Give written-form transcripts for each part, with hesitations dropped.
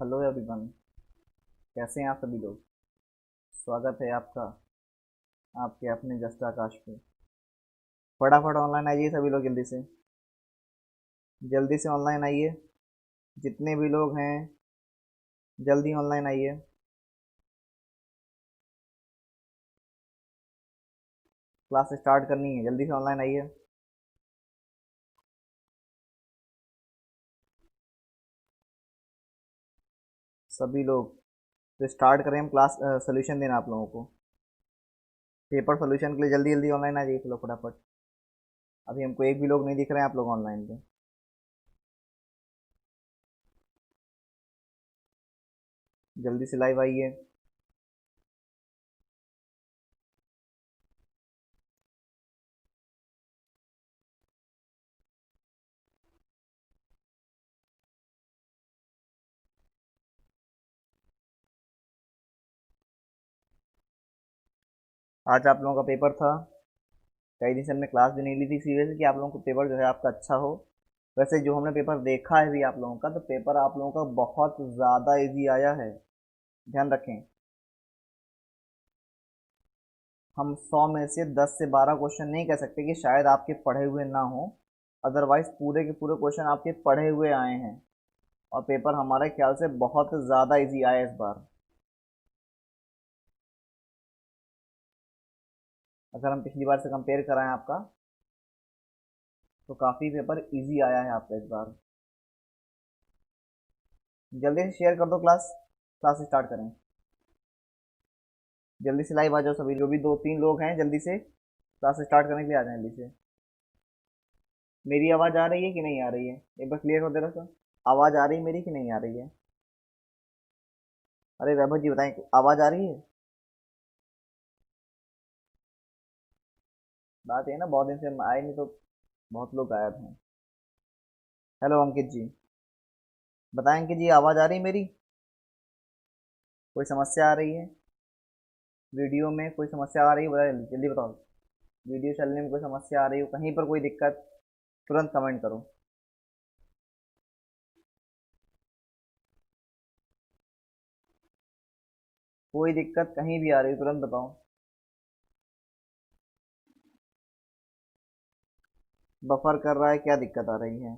Hello everyone. कैसे हैं आप सभी लोग। स्वागत है आपका आपके अपने जस्ट आकाश पे। फटाफट ऑनलाइन आइए सभी लोग, जल्दी से ऑनलाइन आइए। जितने भी लोग हैं जल्दी ऑनलाइन आइए। क्लास स्टार्ट करनी है, जल्दी से ऑनलाइन आइए। सभी लोग तो स्टार्ट करें हम क्लास सोल्यूशन देना आप लोगों को। पेपर सोल्यूशन के लिए जल्दी जल्दी ऑनलाइन आ जाइए चलो फटाफट। अभी हमको एक भी लोग नहीं दिख रहे हैं आप लोग ऑनलाइन पे। जल्दी से लाइव आइए। आज आप लोगों का पेपर था। कई दिन से हमने क्लास भी नहीं ली थी सीरियसली कि आप लोगों को पेपर जो है आपका अच्छा हो। वैसे जो हमने पेपर देखा है भी आप लोगों का, तो पेपर आप लोगों का बहुत ज़्यादा इजी आया है। ध्यान रखें, हम 100 में से 10 से 12 क्वेश्चन नहीं कह सकते कि शायद आपके पढ़े हुए ना हो। अदरवाइज पूरे के पूरे क्वेश्चन आपके पढ़े हुए आए हैं। और पेपर हमारे ख्याल से बहुत ज़्यादा इजी आया इस बार। अगर हम पिछली बार से कंपेयर कराएं आपका, तो काफ़ी पेपर इजी आया है आपका इस बार। जल्दी से शेयर कर दो क्लास। क्लास स्टार्ट करें। जल्दी से लाइव आ जाओ सभी, जो भी दो तीन लोग हैं जल्दी से क्लास स्टार्ट करने के लिए आ जाएं जल्दी से। मेरी आवाज़ आ रही है कि नहीं आ रही है, एक बार क्लियर कर दे रहा सर। आवाज़ आ रही है मेरी कि नहीं आ रही है। अरे वैभव जी बताएं, आवाज़ आ रही है। बात ये ना, बहुत दिन से हम आए नहीं तो बहुत लोग गायब हैं। हेलो अंकित जी, बताएं अंकित जी, आवाज़ आ रही है मेरी। कोई समस्या आ रही है वीडियो में, कोई समस्या आ रही है, बताओ जल्दी जल्दी बताओ। वीडियो चलने में कोई समस्या आ रही हो, कहीं पर कोई दिक्कत, तुरंत कमेंट करो। कोई दिक्कत कहीं भी आ रही हो तुरंत बताओ। बफर कर रहा है, क्या दिक्कत आ रही है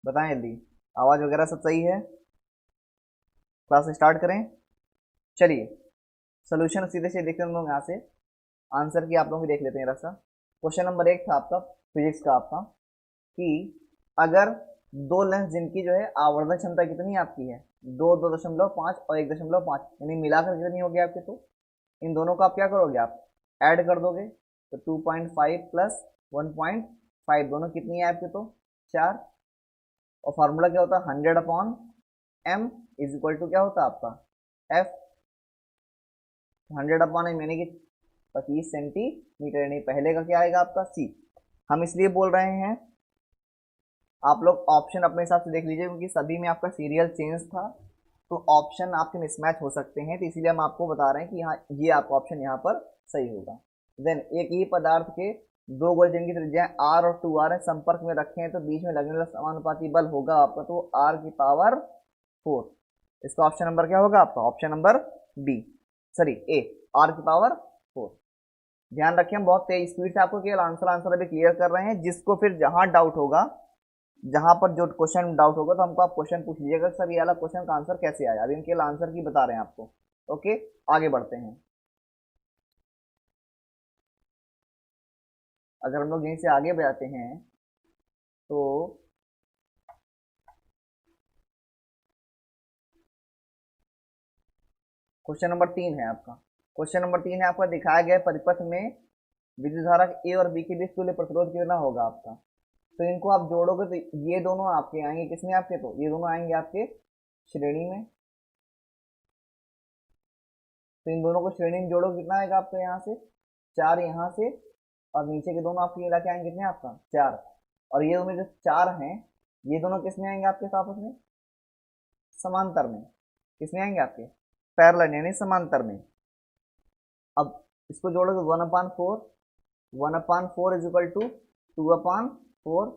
बताएं जल्दी। आवाज़ वगैरह सब सही है। क्लास स्टार्ट करें। चलिए, सोल्यूशन सीधे से देखते हैं हम लोग यहाँ से। आंसर की आप लोग भी देख लेते हैं जरा सा। क्वेश्चन नंबर 1 था आपका, फिजिक्स का आपका, कि अगर दो लेंस जिनकी जो है आवर्धन क्षमता कितनी आपकी है, 2.5 और 1.5, यानी मिलाकर कितनी होगी आपकी, तो इन दोनों को आप क्या करोगे, आप ऐड कर दोगे। तो 2.5 प्लस 1.5 दोनों कितनी है आपकी, तो 4। और फार्मूला क्या होता है, 100/m इज इक्वल टू क्या होता है आपका एफ। 100/m यानी कि 25 सेंटीमीटर, यानी पहले का क्या आएगा आपका सी। हम इसलिए बोल रहे हैं, आप लोग ऑप्शन अपने हिसाब से देख लीजिए, क्योंकि सभी में आपका सीरियल चेंज था, तो ऑप्शन आपके मिसमैच हो सकते हैं, तो इसीलिए हम आपको बता रहे हैं कि हाँ ये आपका ऑप्शन यहाँ पर सही होगा। देन एक ही पदार्थ के दो गोले जिनकी त्रिज्याएं आर और 2r है, संपर्क में रखे हैं, तो बीच में लगने वाला समानुपाती बल होगा आपका, तो r⁴। इसका ऑप्शन नंबर क्या होगा आपका, ऑप्शन नंबर बी, सॉरी ए, r⁴। ध्यान रखें, हम बहुत तेज स्पीड से आपको केवल आंसर आंसर अभी क्लियर कर रहे हैं, जिसको फिर जहां डाउट होगा, जहां पर जो क्वेश्चन डाउट होगा, तो हमको आप क्वेश्चन पूछ लीजिएगा, सर ये वाला क्वेश्चन का आंसर कैसे आया। अभी इनके आंसर की बता रहे हैं आपको। ओके, आगे बढ़ते हैं। अगर हम लोग यहीं से आगे बढ़ाते हैं, तो क्वेश्चन नंबर 3 है आपका। क्वेश्चन नंबर 3 है आपका, दिखाया गया परिपथ में विद्युत धारा ए और बी के बीच तुल्य प्रतिरोध कितना होगा आपका। तो इनको आप जोड़ोगे तो ये दोनों आपके आएंगे किसमें आपके, तो ये दोनों आएंगे आपके श्रेणी में। तो इन दोनों को श्रेणी में जोड़ो, कितना आएगा आपका, यहाँ से 4, यहाँ से, और नीचे के दोनों आपके मिला के आएंगे कितने आपका 4। और ये दोनों जो 4 हैं, ये दोनों किसमें आएंगे आपके आपस में, समांतर में। किसमें आएंगे आपके, पैरेलल यानी समांतर में। अब इसको जोड़ोगे 1/4, 1/4 इज इक्वल टू 2/4,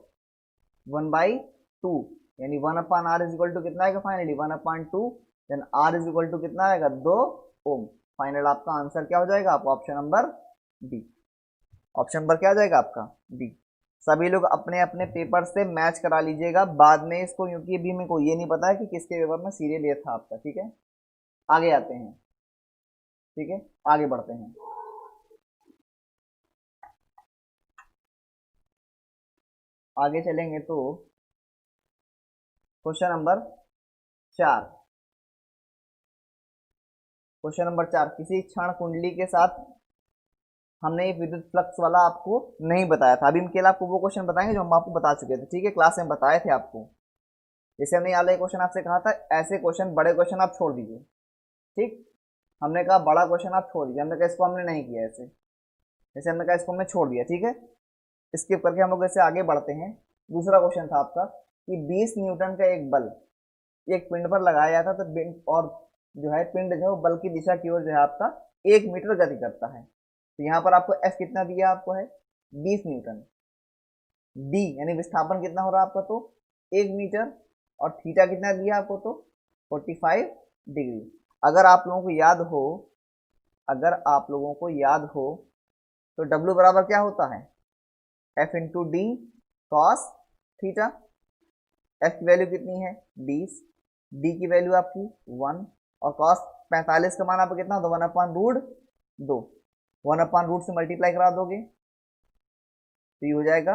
1/4 टू, यानी 1/r इज इक्वल टू कितना आएगा finally 1/2, then r is equal to कितना आएगा 2 ओम। फाइनल आपका आंसर क्या हो जाएगा आपका option number D. Option number क्या आ जाएगा आपका डी। सभी लोग अपने अपने पेपर से मैच करा लीजिएगा बाद में इसको, क्योंकि अभी मेरे को ये नहीं पता है कि किसके पेपर में सीरियल ये था आपका। ठीक है, आगे आते हैं। ठीक है, आगे बढ़ते हैं। आगे चलेंगे तो क्वेश्चन नंबर 4। क्वेश्चन नंबर 4, किसी क्षण कुंडली के साथ हमने ये विद्युत फ्लक्स वाला आपको नहीं बताया था। अभी हम केवल आपको वो क्वेश्चन बताएंगे जो हम आपको बता चुके थे। ठीक है, क्लास में बताए थे आपको। जैसे हमने यहाँ क्वेश्चन आपसे कहा था, ऐसे क्वेश्चन बड़े क्वेश्चन आप छोड़ दीजिए। ठीक, हमने कहा बड़ा क्वेश्चन आप छोड़ दीजिए, हमने कहा इसको हमने नहीं किया ऐसे, जैसे हमने कहा इसको हमने छोड़ दिया। ठीक है, स्किप करके हम लोग ऐसे आगे बढ़ते हैं। दूसरा क्वेश्चन था आपका कि 20 न्यूटन का एक बल एक पिंड पर लगाया जाता तो और जो है पिंड जो है वो बल की दिशा की ओर जो है आपका 1 मीटर गति करता है। तो यहाँ पर आपको एफ कितना दिया आपको है 20 न्यूटन, डी यानी विस्थापन कितना हो रहा है आपका तो 1 मीटर, और थीटा कितना दिया आपको तो 45 डिग्री। अगर आप लोगों को याद हो, अगर आप लोगों को याद हो तो W बराबर क्या होता है F into D cos theta. F की वैल्यू कितनी है 20, D की वैल्यू आपकी 1, और कॉस 45 का मान आपका कितना होता है 1/√2, 1/रूट से मल्टीप्लाई करा दोगे तो ये हो जाएगा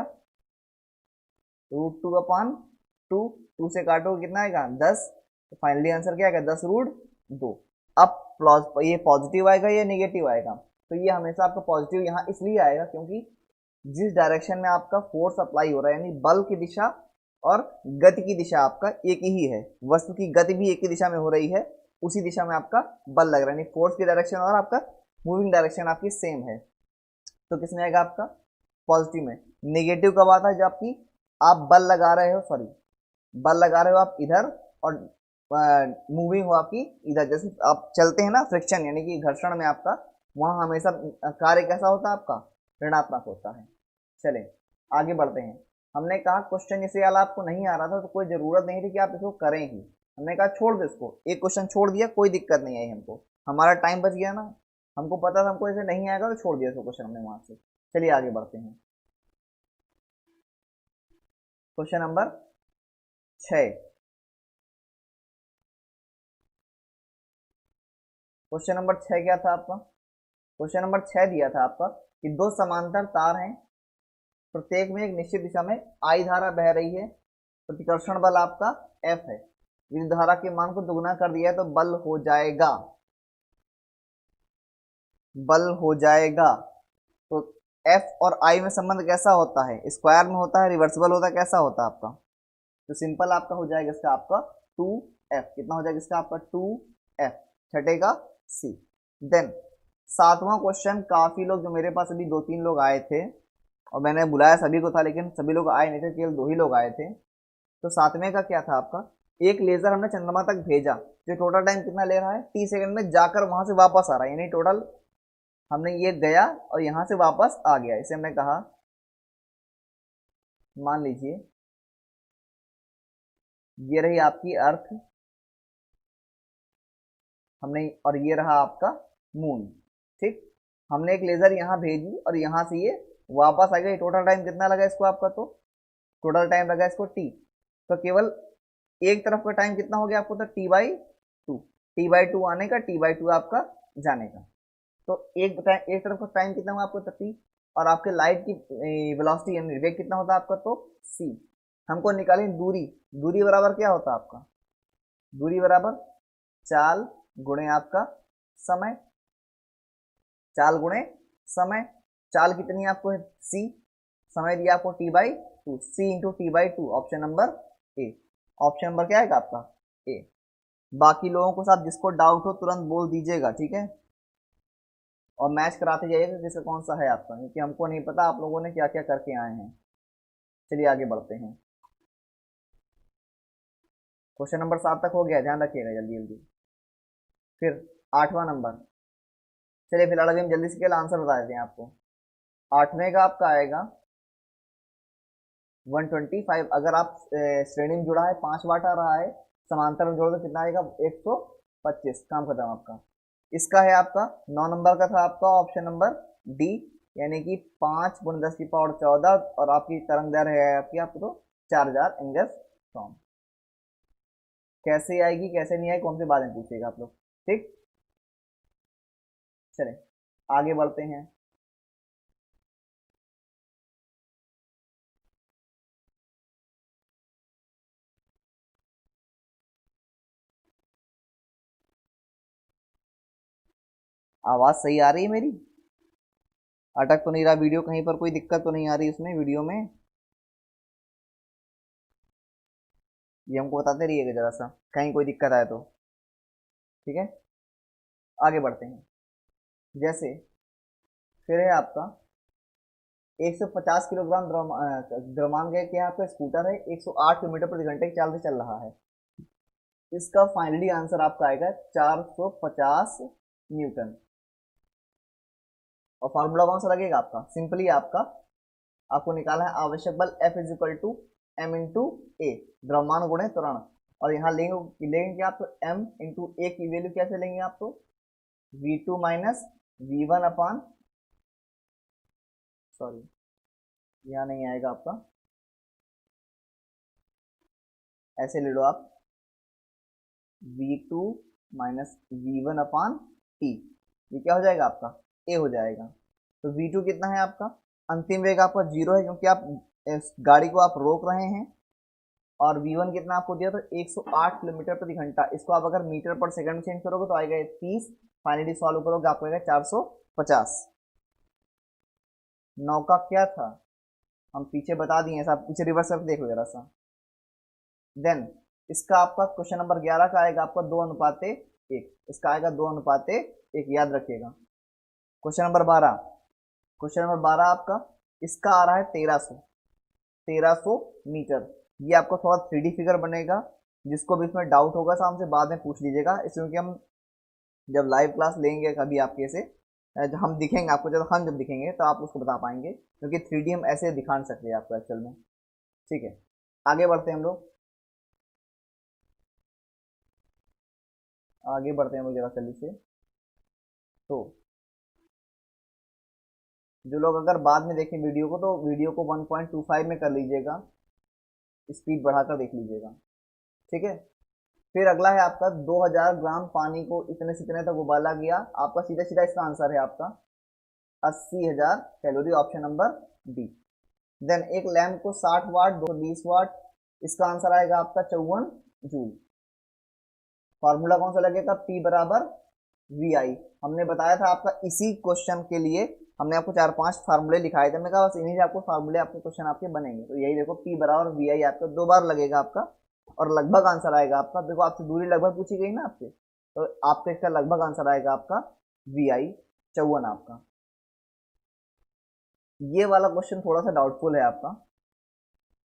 √2/2, 2 से काटोगे कितना आएगा 10, तो फाइनली आंसर क्या आएगा 10√2। अब ये पॉजिटिव आएगा या नेगेटिव आएगा, तो ये हमेशा आपका पॉजिटिव यहाँ इसलिए आएगा क्योंकि जिस डायरेक्शन में आपका फोर्स अप्लाई हो रहा है, यानी बल की दिशा और गति की दिशा आपका एक ही है, वस्तु की गति भी एक ही दिशा में हो रही है, उसी दिशा में आपका बल लग रहा है, यानी फोर्स की डायरेक्शन और आपका मूविंग डायरेक्शन आपकी सेम है। तो किसमें आएगा आपका पॉजिटिव में। नेगेटिव कब आता है जब आपकी आप बल लगा रहे हो, सॉरी बल लगा रहे हो आप इधर और मूविंग हो आपकी इधर, जैसे आप चलते हैं ना फ्रिक्शन यानी कि घर्षण में आपका वहां हमेशा कार्य कैसा होता है आपका ऋणात्मक होता है। चलें आगे बढ़ते हैं। हमने कहा क्वेश्चन इसे वाला आपको नहीं आ रहा था तो कोई जरूरत नहीं थी कि आप इसको करें ही, हमने कहा छोड़ दो इसको, एक क्वेश्चन छोड़ दिया कोई दिक्कत नहीं आई हमको, हमारा टाइम बच गया ना, हमको पता था हमको ऐसे नहीं आएगा तो छोड़ दिया इसको क्वेश्चन हमने वहां से। चलिए आगे बढ़ते हैं। Question number 6। क्वेश्चन नंबर 6 क्या था आपका, क्वेश्चन नंबर 6 दिया था आपका कि दो समांतर तार हैं, प्रत्येक में एक निश्चित दिशा में आई धारा बह रही है, प्रतिकर्षण बल आपका एफ है, विद्युत धारा के मान को दुगना कर दिया है तो बल हो जाएगा, बल हो जाएगा। तो एफ और आई में संबंध कैसा होता है, स्क्वायर में होता है, रिवर्सिबल होता है, कैसा होता है आपका, तो सिंपल आपका हो जाएगा इसका आपका 2f, कितना हो जाएगा इसका आपका 2f, छठेगा सी। देन 7वां क्वेश्चन, काफी लोग जो मेरे पास अभी 2-3 लोग आए थे और मैंने बुलाया सभी को था लेकिन सभी लोग आए नहीं थे, केवल 2 ही लोग आए थे। तो 7वें का क्या था आपका, एक लेजर हमने चंद्रमा तक भेजा, जो टोटल टाइम कितना ले रहा है 30 सेकंड में, जाकर वहां से वापस आ रहा है, यानी टोटल हमने ये गया और यहां से वापस आ गया। इसे हमने कहा, मान लीजिए ये रही आपकी अर्थ, हमने, और ये रहा आपका मून। ठीक, हमने एक लेजर यहाँ भेजी और यहाँ से ये वापस आ गया, टोटल टाइम कितना लगा इसको आपका, तो टोटल टाइम लगा इसको टी, तो केवल एक तरफ का टाइम कितना हो गया आपको, तो टी/2, टी/2 आने का, टी/2 आपका जाने का, तो एक तरफ का टाइम कितना हुआ आपको, तो टी, और आपके लाइट की वेलोसिटी यानी वेग कितना होता है आपका, तो सी। हमको निकालें दूरी, दूरी बराबर क्या होता है आपका, दूरी बराबर चाल गुणे आपका समय, चाल गुणे समय, चाल कितनी है आपको सी, समय दिया आपको टी/2, सी इंटू टी/2, option number A. Option number क्या आएगा आपका ए। बाकी लोगों को साथ जिसको डाउट हो तुरंत बोल दीजिएगा, ठीक है, और मैच कराते जाइएगा किसका कौन सा है आपका, क्योंकि हमको नहीं पता आप लोगों ने क्या क्या करके आए हैं। चलिए आगे बढ़ते हैं। क्वेश्चन नंबर 7 तक हो गया, ध्यान रखिएगा जल्दी जल्दी। फिर 8वां नंबर, चलिए फिलहाल अभी हम जल्दी से केवल आंसर बता देते हैं आपको। 8वें का आपका आएगा 125। अगर आप श्रेणी में जुड़ा है 5 वाट आ रहा है, समांतर में जोड़ तो कितना आएगा 125। काम खत्म आपका। इसका है आपका 9 नंबर का था आपका ऑप्शन नंबर डी, यानी कि 5 × 10⁻14 और आपकी तरंग दैर्घ्य है आपकी आपको तो 4000 एंगस्ट्रॉम। कैसे आएगी कैसे नहीं आएगी कौन से बाद में पूछेगा आप लोग, ठीक। चलें आगे बढ़ते हैं। आवाज सही आ रही है मेरी? अटक तो नहीं रहा वीडियो कहीं पर? कोई दिक्कत तो नहीं आ रही उसमें वीडियो में? ये हमको बताते रहिएगा जरा सा, कहीं कोई दिक्कत आए तो, ठीक है। आगे बढ़ते हैं। जैसे फिर है आपका 150 किलोग्राम द्रव्यमान का क्या आपका स्कूटर है 108 किलोमीटर प्रति घंटे की चाल से चल रहा है। इसका फाइनली आंसर आपका आएगा 450 न्यूटन। और फॉर्मूला कौन सा लगेगा आपका? सिंपली आपको निकालना है आवश्यक बल F = m × a, द्रव्यमान गुणे त्वरण। और यहाँ लेंगे आप तो m × a की वैल्यू कैसे लेंगे आप तो v2 - v1 अपान, सॉरी यहाँ नहीं आएगा आपका, ऐसे ले लो आप v2 - v1 अपान t। ये क्या हो जाएगा आपका a हो जाएगा। तो v2 कितना है आपका? अंतिम वेग आपका 0 है क्योंकि आप इस गाड़ी को आप रोक रहे हैं। और v1 कितना आपको दिया तो 108 किलोमीटर प्रति घंटा। इसको आप अगर मीटर पर सेकंड में चेंज करोगे तो आएगा 30। फाइनली सॉल्व करोगे आपको आएगा 450। 9 का क्या था हम पीछे बता दिए, ऐसा पीछे रिवर्स करके देख लो जरा सा। देन इसका आपका क्वेश्चन नंबर 11 का आएगा आपका 2:1। इसका आएगा 2:1, याद रखिएगा। क्वेश्चन नंबर 12 आपका इसका आ रहा है 1300 मीटर। ये आपको थोड़ा 3D फिगर बनेगा, जिसको भी इसमें डाउट होगा सामने से बाद में पूछ लीजिएगा, इसलिए कि हम जब लाइव क्लास लेंगे कभी आपके से जब हम दिखेंगे आपको, जब दिखेंगे तो आप उसको बता पाएंगे, क्योंकि 3D हम ऐसे दिखा नहीं सकते आपको एक्चुअल में, ठीक है। आगे बढ़ते हैं हम लोग जरा जल्दी से। तो जो लोग अगर बाद में देखें वीडियो को तो वीडियो को 1.25 में कर लीजिएगा, स्पीड बढ़ाकर देख लीजिएगा, ठीक है। फिर अगला है आपका 2000 ग्राम पानी को इतने से इतने तक उबाला गया। आपका सीधा सीधा इसका आंसर है आपका 80,000 calorie, option number D. Then एक लैम्प को 60 वाट 220 वाट, इसका आंसर आएगा आपका 54 जूल। फॉर्मूला कौन सा लगेगा? P = VI। हमने बताया था आपका इसी क्वेश्चन के लिए हमने आपको 4-5 फार्मूले लिखाए थे, हमने कहा बस इन्हीं से आपको फार्मूले आपके क्वेश्चन आपके बनेंगे। तो यही देखो P = VI आपका 2 बार लगेगा आपका, और लगभग आंसर आएगा आपका। देखो आपसे दूरी लगभग पूछी गई ना आपसे, तो आपका इसका लगभग आंसर आएगा आपका VI 54 आपका। ये वाला क्वेश्चन थोड़ा सा डाउटफुल है आपका।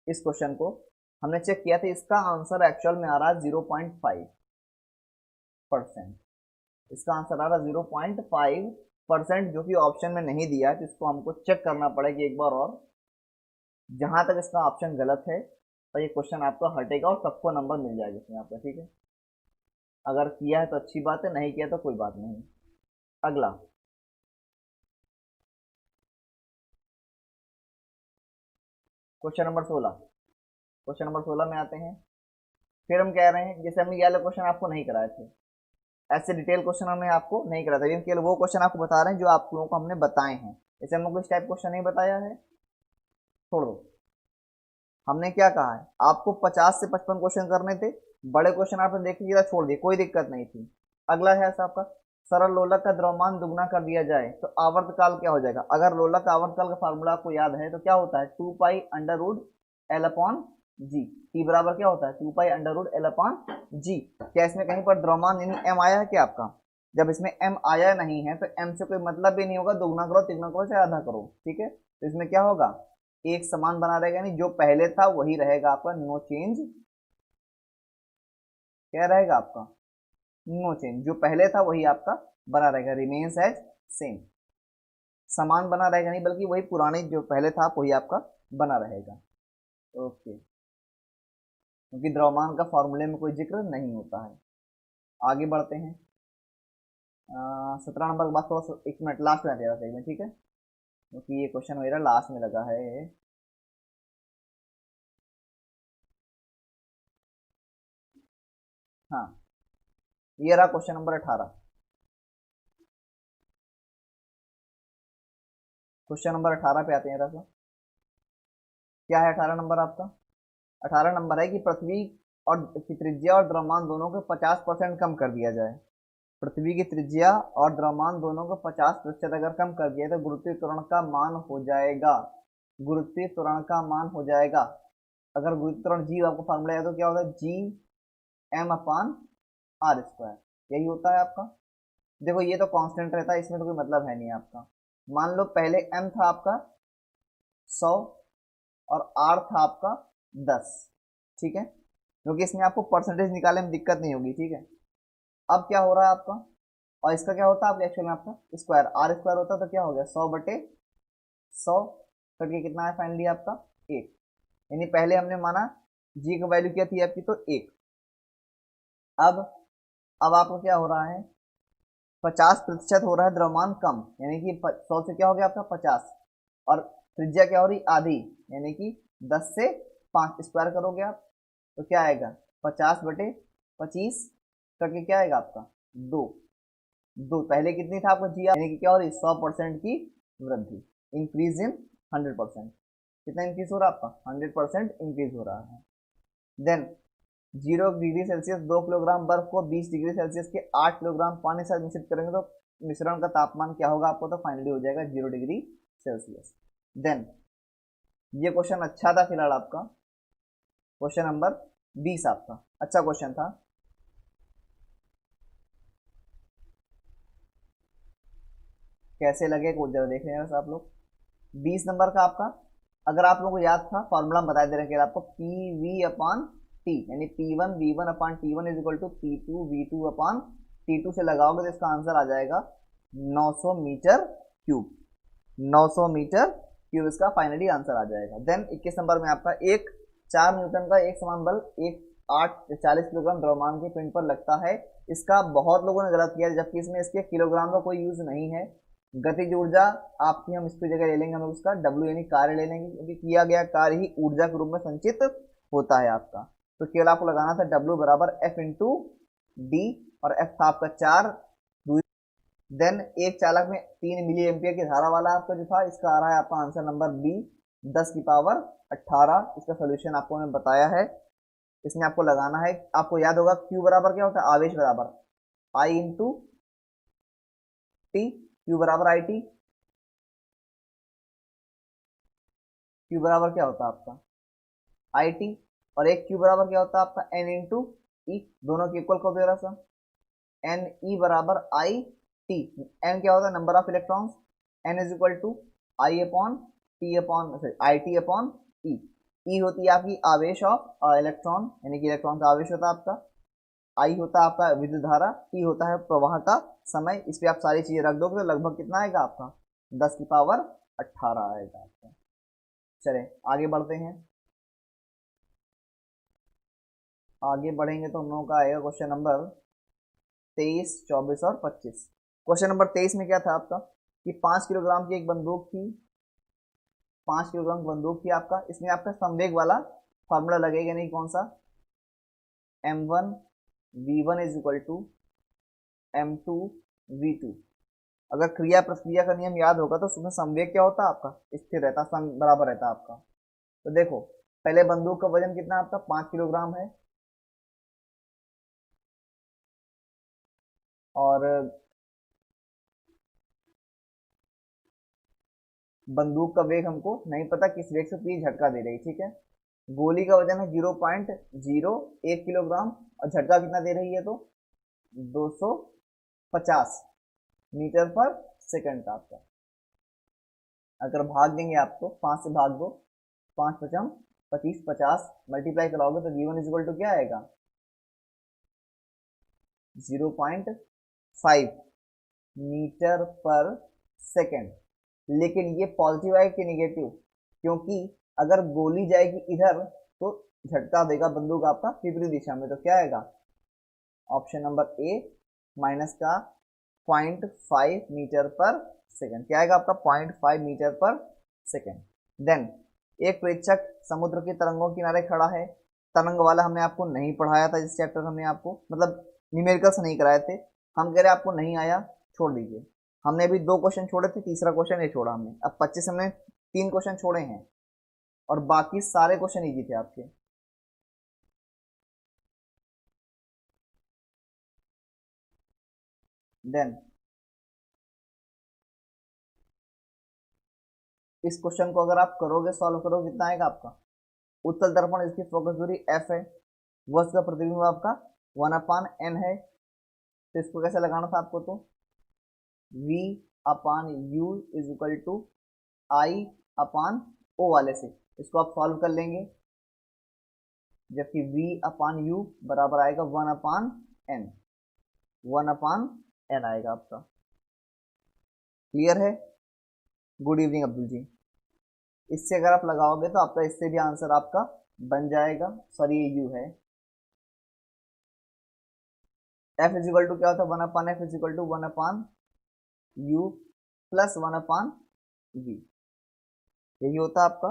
इस क्वेश्चन को हमने चेक किया था, इसका आंसर एक्चुअल में आ रहा है 0.5%। इसका आंसर आ रहा है 0.5%, जो कि ऑप्शन में नहीं दिया है, तो इसको हमको चेक करना पड़ेगा एक बार और। जहां तक इसका ऑप्शन गलत है तो ये क्वेश्चन आपका हटेगा और सबको नंबर मिल जाएगा इसमें आपका, ठीक है। अगर किया है तो अच्छी बात है, नहीं किया तो कोई बात नहीं। अगला क्वेश्चन नंबर 16 में आते हैं। फिर हम कह रहे हैं जैसे हमने ये वाला क्वेश्चन आपको नहीं कराए थे, ऐसे डिटेल क्वेश्चन हमने आपको नहीं कराया था, केवल वो क्वेश्चन आपको बता रहे हैं जो आप लोगों को हमने बताए हैं। जैसे हमको इस टाइप क्वेश्चन नहीं बताया है, छोड़ दो। हमने क्या कहा है आपको 50 से 55 क्वेश्चन करने थे, बड़े क्वेश्चन आपने देख लिया छोड़ दिए, कोई दिक्कत नहीं थी। अगला है ऐसा आपका सरल लोलक का द्रव्यमान दुगना कर दिया जाए तो आवर्तकाल क्या हो जाएगा? अगर लोलक का आवर्तकाल का फार्मूला आपको याद है तो क्या होता है 2π√L/g। टी बराबर क्या होता है 2π√L/g। क्या इसमें कहीं पर द्रव्यमान यानी m आया है क्या आपका? जब इसमें m आया नहीं है तो m से कोई मतलब भी नहीं होगा, दुगना करो तिगुना करो चाहे आधा करो, ठीक है। तो इसमें क्या होगा एक समान बना रहेगा, यानी जो पहले था वही रहेगा आपका, नो चेंज। क्या रहेगा आपका? No change. जो पहले था वही आपका बना रहेगा, रिमेन्स एज सेम। समान बना रहेगा नहीं बल्कि वही पुराने जो पहले था वही आपका बना रहेगा। ओके, क्योंकि द्रव्यमान का फॉर्मूले में कोई जिक्र नहीं होता है। आगे बढ़ते हैं। 17 नंबर के बाद थोड़ा सा 1 मिनट लास्ट में तेरा सही में, ठीक है, क्योंकि ये क्वेश्चन मेरा लास्ट में लगा है। हाँ, ये रहा क्वेश्चन नंबर 18। क्वेश्चन नंबर 18 पे आते हैं जरा। क्या है 18 नंबर आपका? 18 नंबर है कि पृथ्वी और की त्रिज्या और द्रव्यमान दोनों को 50% कम कर दिया जाए। पृथ्वी की त्रिज्या और द्रव्यमान दोनों को 50% अगर कम कर दिया तो गुरुत्वीय त्वरण का मान हो जाएगा। गुरुत्वीय त्वरण का मान हो जाएगा। अगर गुरुत्वीय त्वरण जी आपको फॉर्मूला है तो क्या होगा, G M upon R square, यही होता है आपका। देखो ये तो कांस्टेंट रहता है, इसमें तो कोई मतलब है नहीं आपका। मान लो पहले एम था आपका 100 और आर था आपका 10, ठीक है, क्योंकि इसमें आपको परसेंटेज निकालने में दिक्कत नहीं होगी, ठीक है। अब क्या हो रहा है आपका, और इसका क्या होता है आपके एक्चुअल में आपका स्क्वायर, आर स्क्वायर होता है तो क्या हो गया 100/100, करके कितना है फाइनली आपका 1। यानी पहले हमने माना जी की वैल्यू क्या थी आपकी, तो 1। अब अब आपको क्या हो रहा है, 50% हो रहा है द्रव्यमान कम, यानी कि 100 से क्या हो गया आपका 50, और त्रिज्या क्या हो रही आधी, यानी कि 10 से 5 स्क्वायर करोगे आप तो क्या आएगा 50/25 करके क्या आएगा आपका 2। पहले कितनी था आपको जी, यानी कि क्या हो रही 100% की वृद्धि, इंक्रीज इन 100%। कितना इंक्रीज हो रहा है आपका 100% इंक्रीज हो रहा है। देन 0 डिग्री सेल्सियस 2 किलोग्राम बर्फ को 20 डिग्री सेल्सियस के 8 किलोग्राम पानी से मिश्रित करेंगे तो मिश्रण का तापमान क्या होगा आपको, तो फाइनली हो जाएगा 0 डिग्री सेल्सियस। देन ये क्वेश्चन अच्छा था फिलहाल आपका, क्वेश्चन नंबर 20 आपका अच्छा क्वेश्चन था। कैसे लगे को जरा देख लें आप लोग। 20 नंबर का आपका, अगर आप लोगों को याद था फॉर्मूला हम बता दे रहे हैं आपको, पी वी अपॉन टी, यानी P1 V1 upon T1 is equal to P2 V2 upon T2 से लगाओगे तो इसका आंसर आ जाएगा 900 मीटर क्यूब। 900 मीटर क्यूब इसका फाइनली आंसर आ जाएगा। देन 21 नंबर में आपका एक 4 न्यूटन का एक समान बल एक 40 किलोग्राम द्रव्यमान के पिंड पर लगता है। इसका बहुत लोगों ने गलत किया, जबकि इसमें इसके किलोग्राम का कोई यूज नहीं है। गतिज ऊर्जा आपकी हम इसकी जगह ले लेंगे, हम उसका डब्ल्यू यानी कार्य ले लेंगे, क्योंकि किया गया कार्य ही ऊर्जा के रूप में संचित होता है आपका। तो केवल आपको लगाना था डब्ल्यू बराबर एफ इंटू डी, और एफ था आपका 4। देन एक चालक में 3 मिली एम्पियर की धारा वाला आपका जो था, इसका आ रहा है आपका आंसर नंबर बी 10 की पावर 18। इसका सोल्यूशन आपको मैं बताया है, इसमें आपको लगाना है। आपको याद होगा क्यू बराबर क्या होता है, आवेश बराबर आई इंटू टी, क्यू बराबर आई टी। क्यू बराबर क्या होता है आपका आई टी, और एक क्यू बराबर क्या होता है आपका एन इंटू ई, दोनों के इक्वल कर दो जरा सा, एन ई बराबर आई टी। एन क्या होता है number of electrons, N is equal to I upon T upon I T upon E. E होती है आपकी आवेश ऑफ इलेक्ट्रॉन, यानी कि इलेक्ट्रॉन का आवेश होता है आपका। आई होता है आपका विद्युत धारा, टी होता है प्रवाह का समय। इस पे आप सारी चीजें रख दोगे तो लगभग कितना आएगा आपका 10 की पावर 18 आएगा आपका। चले आगे बढ़ते हैं। आगे बढ़ेंगे तो हम लोगों का आएगा क्वेश्चन नंबर 23, 24 और 25। क्वेश्चन नंबर 23 में क्या था आपका कि 5 किलोग्राम की एक बंदूक थी, 5 किलोग्राम की बंदूक थी आपका। इसमें आपका संवेग वाला फॉर्मूला लगेगा, नहीं कौन सा, m1 v1 is equal to m2 v2। अगर क्रिया प्रतिक्रिया का नियम याद होगा तो उसमें संवेग क्या होता है आपका स्थिर रहता, बराबर रहता आपका। तो देखो पहले बंदूक का वजन कितना आपका 5 किलोग्राम है, और बंदूक का वेग हमको नहीं पता किस वेग से तीर झटका दे रही, ठीक है। गोली का वजन है 0.01 किलोग्राम, और झटका कितना दे रही है तो 250 मीटर पर सेकंड का आपका। अगर भाग देंगे आपको 5 से भाग दो, 5×5 = 25, 50 मल्टीप्लाई कराओगे तो v1 इज इक्वल टू क्या आएगा 0.5 मीटर पर सेकंड। लेकिन ये पॉजिटिव आएगा कि निगेटिव, क्योंकि अगर गोली जाएगी इधर तो झटका देगा बंदूक आपका विपरीत दिशा में, तो क्या आएगा ऑप्शन नंबर ए माइनस का 0.5 मीटर पर सेकेंड, क्या आएगा आपका 0.5 मीटर पर सेकेंड। देन एक प्रेक्षक समुद्र के तरंगों के किनारे खड़ा है, तरंग वाला हमने आपको नहीं पढ़ाया था, इस चैप्टर हमने आपको मतलब न्यूमेरिकल्स नहीं कराए थे, हम कह रहे आपको नहीं आया छोड़ दीजिए। हमने अभी 2 क्वेश्चन छोड़े थे, तीसरा क्वेश्चन नहीं छोड़ा हमने, अब 25 हमने 3 क्वेश्चन छोड़े हैं और बाकी सारे क्वेश्चन इजी थे आपके। देन इस क्वेश्चन को अगर आप करोगे, सॉल्व करोगे, कितना आएगा आपका, उत्तल दर्पण इसकी फोकस दूरी f है, वस्तु का प्रतिबिंब आपका 1/n है, तो इसको कैसे लगाना था आपको, तो v/u is equal to I/o वाले से इसको आप सॉल्व कर लेंगे, जबकि v/u बराबर आएगा 1/n, 1/n आएगा आपका। क्लियर है? गुड इवनिंग अब्दुल जी। इससे अगर आप लगाओगे तो आपका इससे भी आंसर आपका बन जाएगा, सॉरी ये u है, f इज इक्वल टू क्या होता है 1/f is equal to 1/u plus 1/v, यही होता आपका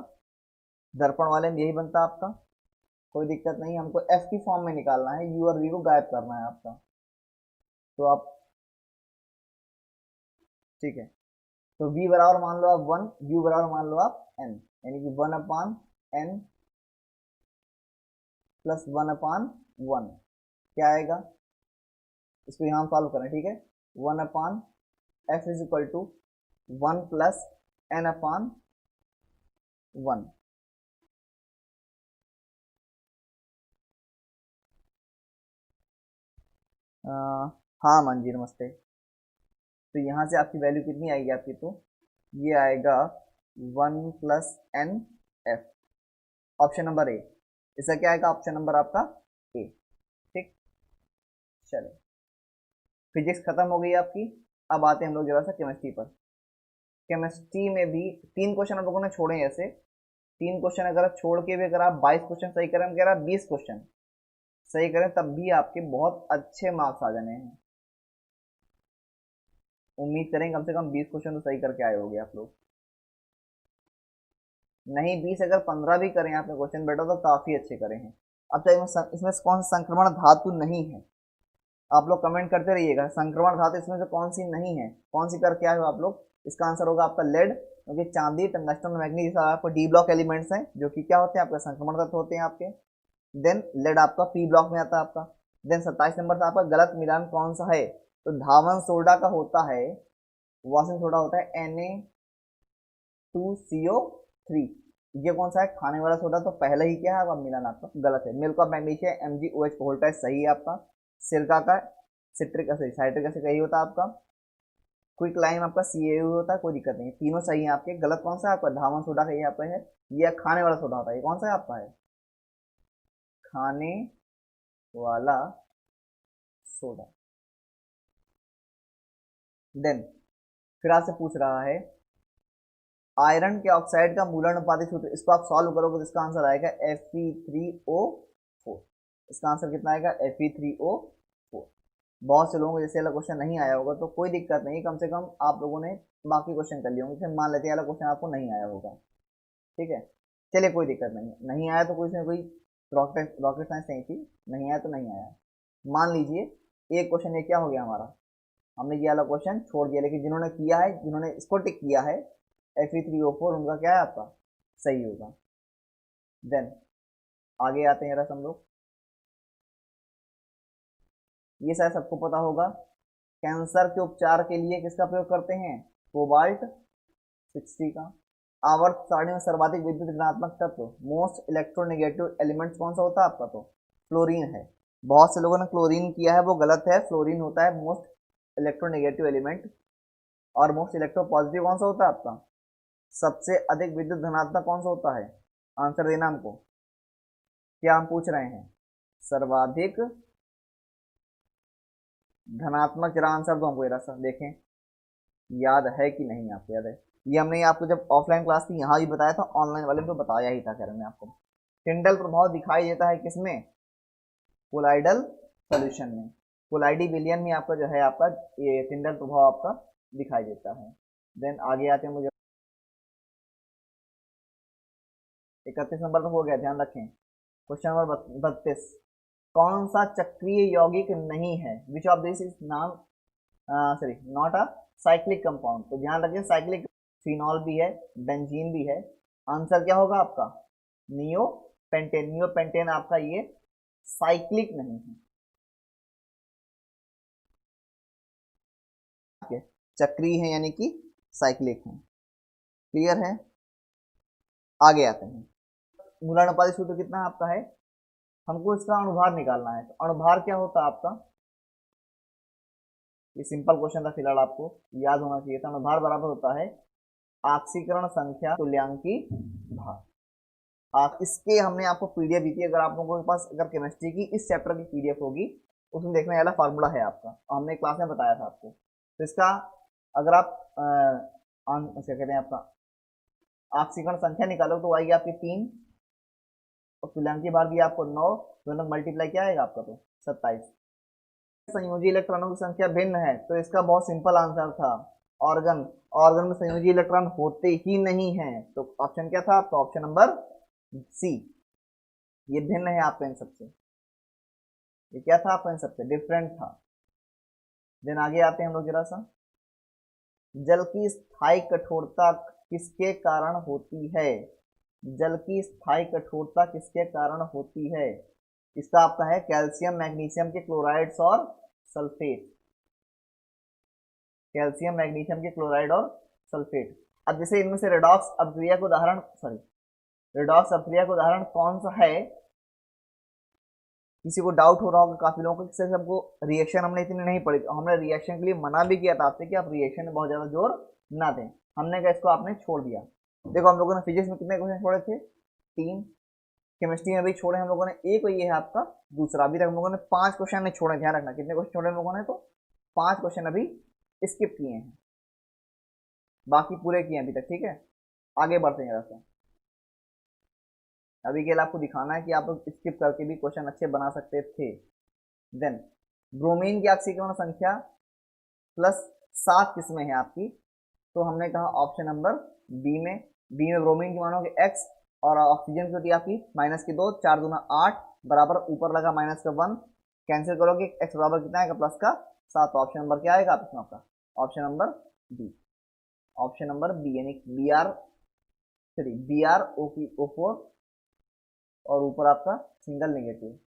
दर्पण वाले में, यही बनता आपका, कोई दिक्कत नहीं, हमको f की फॉर्म में निकालना है, u और v को गायब करना है आपका, तो आप ठीक है, तो v बराबर मान लो आप 1, u बराबर मान लो आप n, यानी कि 1/n प्लस 1/1 क्या आएगा, इसको यहाँ सॉल्व करें, ठीक है, 1/f is equal to 1 plus n/1। हाँ मंजी नमस्ते। तो यहाँ से आपकी वैल्यू कितनी आएगी आपकी, तो ये आएगा 1 plus N F, option number A, इसका क्या आएगा ऑप्शन नंबर आपका ए। ठीक, चले फिजिक्स खत्म हो गई आपकी, अब आते हैं हम लोग जरा सा केमिस्ट्री पर। केमिस्ट्री में भी 3 क्वेश्चन हम लोगों ने छोड़े हैं, ऐसे 3 क्वेश्चन अगर आप छोड़ के भी अगर आप 22 क्वेश्चन सही करें, हम कह रहा 20 क्वेश्चन सही करें तब भी आपके बहुत अच्छे मार्क्स आ जाने हैं। उम्मीद करें कम से कम 20 क्वेश्चन तो सही करके आए होंगे आप लोग, नहीं 20 अगर 15 भी करें आपने क्वेश्चन बेटा तो काफी अच्छे करे हैं। अब चाहे इसमें कौन सा संक्रमण धातु नहीं है, आप लोग कमेंट करते रहिएगा, संक्रमण धातु इसमें से कौन सी नहीं है, कौन सी करके आए हो आप लोग, इसका आंसर होगा आपका लेड, क्योंकि चांदी टंगस्टन मैग्नीज आपको डी ब्लॉक एलिमेंट्स हैं जो कि क्या होते हैं आपके संक्रमण तत्व होते हैं आपके। देन लेड आपका पी ब्लॉक में आता है आपका। देन 27 नंबर से आपका गलत मिलान कौन सा है, तो धावन सोडा का होता है, वॉशिंग सोडा होता है Na2CO3, ये कौन सा है खाने वाला सोडा, तो पहले ही क्या है आपका मिलान आपका गलत है। Milk of magnesia MgOH voltage सही है आपका, सिरका का सिट्रिक एसिड साइट्रिक एसिड यही होता है आपका, क्विक लाइम आपका CaO होता है, कोई दिक्कत नहीं, तीनों सही है आपके। गलत कौन सा है आपका धावन सोडा का, ये आपका है, ये खाने वाला सोडा होता है, ये कौन सा है आपका है खाने वाला सोडा। देन फिर आपसे पूछ रहा है आयरन के ऑक्साइड का मूल अनुपातिक सूत्र, इसको आप सॉल्व करोगे तो इसका आंसर आएगा Fe3O4, इसका आंसर कितना आएगा Fe3O4। बहुत से लोगों को जैसे वाला क्वेश्चन नहीं आया होगा तो कोई दिक्कत नहीं, कम से कम आप लोगों ने बाकी क्वेश्चन कर लिए होंगे, फिर मान लेते हैं वाला क्वेश्चन आपको नहीं आया होगा, ठीक है, चलिए कोई दिक्कत नहीं, नहीं आया तो कोई रॉकेट रॉकेट साइंस नहीं थी, नहीं आया तो नहीं आया। मान लीजिए एक क्वेश्चन ये क्या हो गया हमारा, हमने ये वाला क्वेश्चन छोड़ दिया, लेकिन जिन्होंने किया है, जिन्होंने इसको टिक किया है Fe3O4, उनका क्या है आपका सही होगा। देन आगे आते हैं रस हम लोग, ये शायद सबको पता होगा, कैंसर के उपचार के लिए किसका प्रयोग करते हैं, कोबाल्ट 60 का। आवर्त सारणी में सर्वाधिक विद्युत ऋणात्मक तत्व मोस्ट इलेक्ट्रोनेगेटिव एलिमेंट्स कौन सा होता है आपका, तो फ्लोरीन है। बहुत से लोगों ने क्लोरीन किया है, वो गलत है, फ्लोरीन होता है मोस्ट इलेक्ट्रोनेगेटिव एलिमेंट, और मोस्ट इलेक्ट्रो पॉजिटिव कौन सा होता है आपका, सबसे अधिक विद्युत धनात्मक कौन सा होता है, आंसर देना हमको, क्या हम पूछ रहे हैं, सर्वाधिक धनात्मक, जरा आंसर दो हमको जरा सा देखें, याद है कि नहीं आपको याद है, ये हमने आपको जब ऑफलाइन क्लास थी यहाँ भी बताया था, ऑनलाइन वाले में तो बताया ही था खैर में आपको। टिंडल प्रभाव दिखाई देता है किसमें? कोलाइडल सॉल्यूशन में। कोलाइडी विलियन में आपका जो है आपका ये टिंडल प्रभाव आपका दिखाई देता है। देन आगे आते हैं, मुझे 31 नंबर तक हो गया, ध्यान रखें। क्वेश्चन नंबर 32, कौन सा चक्रीय यौगिक नहीं है? Which of this is non sorry not a cyclic compound? तो ध्यान रखिए, साइक्लिक फिनॉल भी है, बेंजीन भी है। आंसर क्या होगा आपका? नियोपेंटेन। नियोपेंटेन आपका ये साइक्लिक नहीं है, चक्रीय है यानी कि साइक्लिक है। क्लियर है? आगे आते हैं। मूलानुपाती सूत्र कितना आपका है? हमको इसका अणुभार निकालना है। तो अणुभार क्या होता है आपका? ये सिंपल क्वेश्चन था, फिलहाल आपको याद होना चाहिए था। अणुभार बराबर होता है ऑक्सीकरण संख्या तुल्यांकी भार। आप इसके हमने आपको पीडीएफ दी थी, अगर आप लोगों के पास अगर केमिस्ट्री की इस चैप्टर की पीडीएफ होगी उसमें देखने वाला फार्मूला है आपका, और हमने क्लास में बताया था आपको। तो इसका अगर आप क्या कहते हैं आपका ऑक्सीकरण संख्या निकालो तो आएगी आपकी 3, और तुल्यांकी भार भी आपको 9, दोनों मल्टीप्लाई क्या आएगा आपका? तो 27। संयोजी इलेक्ट्रॉनों की संख्या भिन्न है, तो इसका बहुत सिंपल आंसर था ऑर्गन। ऑर्गन में संयोजी इलेक्ट्रॉन होते ही नहीं है, तो ऑप्शन क्या था आपका? Option number C. ये भिन्न है आपका इन सबसे। ये क्या था आपका? इन सबसे डिफरेंट था। देन आगे आते हैं हम लोग जरा सा। जल की स्थायी कठोरता किसके कारण होती है? जल की स्थायी कठोरता किसके कारण होती है? इसका आपका है कैल्शियम मैग्नीशियम के क्लोराइड्स और सल्फेट। कैल्शियम मैग्नीशियम के क्लोराइड और सल्फेट। अब जैसे इनमें से रेडॉक्स अभिक्रिया का उदाहरण, सॉरी रेडॉक्स अभिक्रिया का उदाहरण कौन सा है? किसी को डाउट हो रहा होगा काफी लोगों को, किसी से हमको रिएक्शन हमने इतनी नहीं पढ़ी, तो हमने रिएक्शन के लिए मना भी किया था आपसे कि आप रिएक्शन में बहुत ज्यादा जोर ना दें। हमने कहा इसको आपने छोड़ दिया। देखो हम लोगों ने फिजिक्स में कितने क्वेश्चन छोड़े थे? 3। केमिस्ट्री में भी छोड़े हम लोगों ने एक, ये है आपका दूसरा। अभी तक हम लोगों ने 5 क्वेश्चन नहीं छोड़े, ध्यान रखना। कितने क्वेश्चन छोड़े हम लोगों ने? तो 5 क्वेश्चन अभी स्किप किए हैं, बाकी पूरे किए अभी तक। ठीक है, आगे बढ़ते हैं जरा। अभी के लिए आपको दिखाना है कि आप लोग स्किप करके भी क्वेश्चन अच्छे बना सकते थे। देन ब्रोमीन की ऑक्सीकरण संख्या +7 किस्में हैं आपकी, तो हमने कहा ऑप्शन नंबर बी में। बी में ब्रोमीन की मानोगे x, और ऑक्सीजन की होती है आपकी -2, 4 दूना 8, बराबर ऊपर लगा -1, कैंसिल करोगे x बराबर कितना आएगा? +7। ऑप्शन नंबर क्या आएगा आप इसमें? आपका option number B. Option number B यानी Br O4 और ऊपर आपका सिंगल नेगेटिव।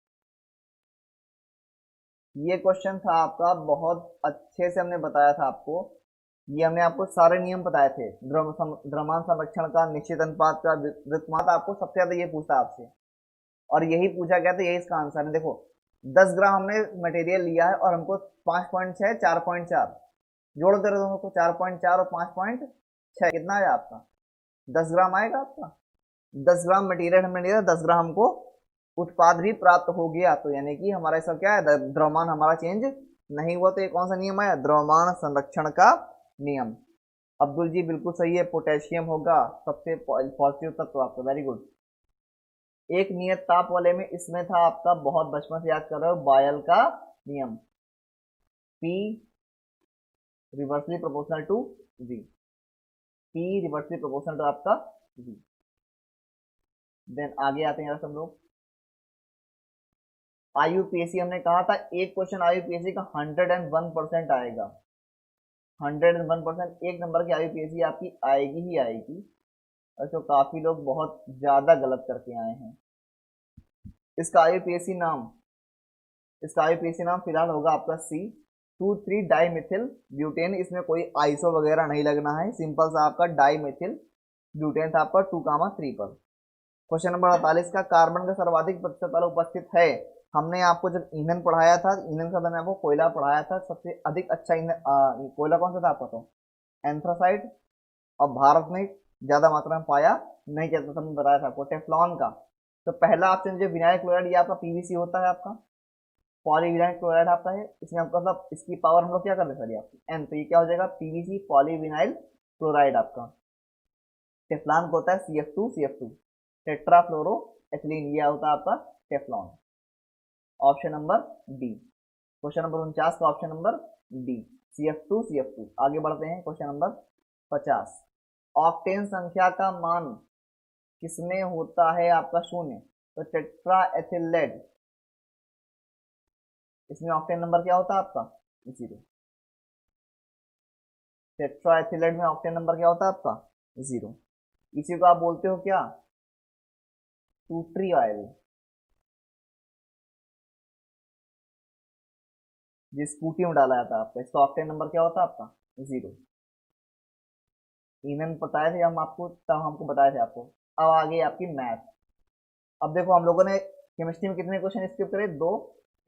ये क्वेश्चन था आपका, बहुत अच्छे से हमने बताया था आपको। ये हमने आपको सारे नियम बताए थे, द्रव्यमान संरक्षण का, निश्चित अनुपात का, वृत्तमात। आपको सबसे ज्यादा ये पूछा आपसे, और यही पूछा गया था, यही इसका आंसर है। देखो 10 ग्राम हमने मटेरियल लिया है और हमको 5.6 4.4 जोड़ दे रहे हो, 4.4 और 5.6 कितना आया आपका? 10 ग्राम आएगा आपका। 10 ग्राम मटेरियल हमने लिया, 10 ग्राम हमको उत्पाद भी प्राप्त हो गया, तो यानी कि हमारा इसका क्या है? द्रव्यमान हमारा चेंज नहीं हुआ। तो ये कौन सा नियम आया? द्रव्यमान संरक्षण का नियम। अब्दुल जी बिल्कुल सही है, पोटेशियम होगा सबसे पॉजिटिव तत्व आपका। Very good. एक नियत ताप वाले में इसमें था आपका, बहुत बचपन से याद कर रहे हो, बॉयल का नियम, P reversely proportional to V। P reversely proportional to आपका V। देन आगे आते हैं सब लोग। आईयूपीएसी हमने कहा था, एक क्वेश्चन आईयूपीएसी का 101% आएगा। 101% एक नंबर की आईयूपीएसी आपकी आएगी ही आएगी। और तो काफी लोग बहुत ज्यादा गलत करके आए हैं। इसका आईयूपीएसी नाम फिलहाल होगा आपका C2,3 डाइमिथिल ब्यूटेन। इसमें कोई आइसो वगैरह नहीं लगना है, सिंपल सा आपका डाइमिथिल ब्यूटेन था आपका 2,3 पर। क्वेश्चन नंबर 48 का, कार्बन का सर्वाधिक प्रतिशत वाला उपस्थित है। हमने आपको जब ईंधन पढ़ाया था, ईंधन का मैंने आपको कोयला पढ़ाया था, सबसे अधिक अच्छा ईंधन कोयला कौन सा था आपका? तो एंथ्रासाइट, और भारत में ज्यादा मात्रा में पाया नहीं जाता था, मैंने बताया था आपको टेफ्लॉन का। तो पहला ऑप्शन जो विनाइल क्लोराइड, ये आपका पीवीसी होता है, आपका पॉलीविनाइल क्लोराइड आपका है। इसमें आपका मतलब इसकी पावर हम लोग क्या कर रहे हैं आपकी N, तो ये क्या हो जाएगा? पीवीसी पॉलीविनाइल क्लोराइड आपका। टेफ्लॉन को होता है CF2 टेट्राफ्लोरो एथिलीन, यह होता है आपका Teflon. Option number D, question number 49 का ऑप्शन नंबर डी, CF2। आगे बढ़ते हैं क्वेश्चन नंबर 50। ऑक्टेन संख्या का मान किसमें होता है आपका 0? तो टेट्रा एथिलेट, इसमें ऑक्टेन नंबर क्या होता है आपका 0। टेट्रा एथिलेट में ऑक्टेन नंबर क्या होता है आपका 0। इसी को आप बोलते हो क्या, टूट्री ऑयल, जिस स्कूटी में डाला जाता है आपका, इसका ऑक्टेन नंबर क्या होता है आपका 0। इन्हें बताए थे हम आपको, तब हमको बताए थे आपको। अब आगे आपकी मैथ। अब देखो हम लोगों ने केमिस्ट्री में कितने क्वेश्चन स्किप करे, 2,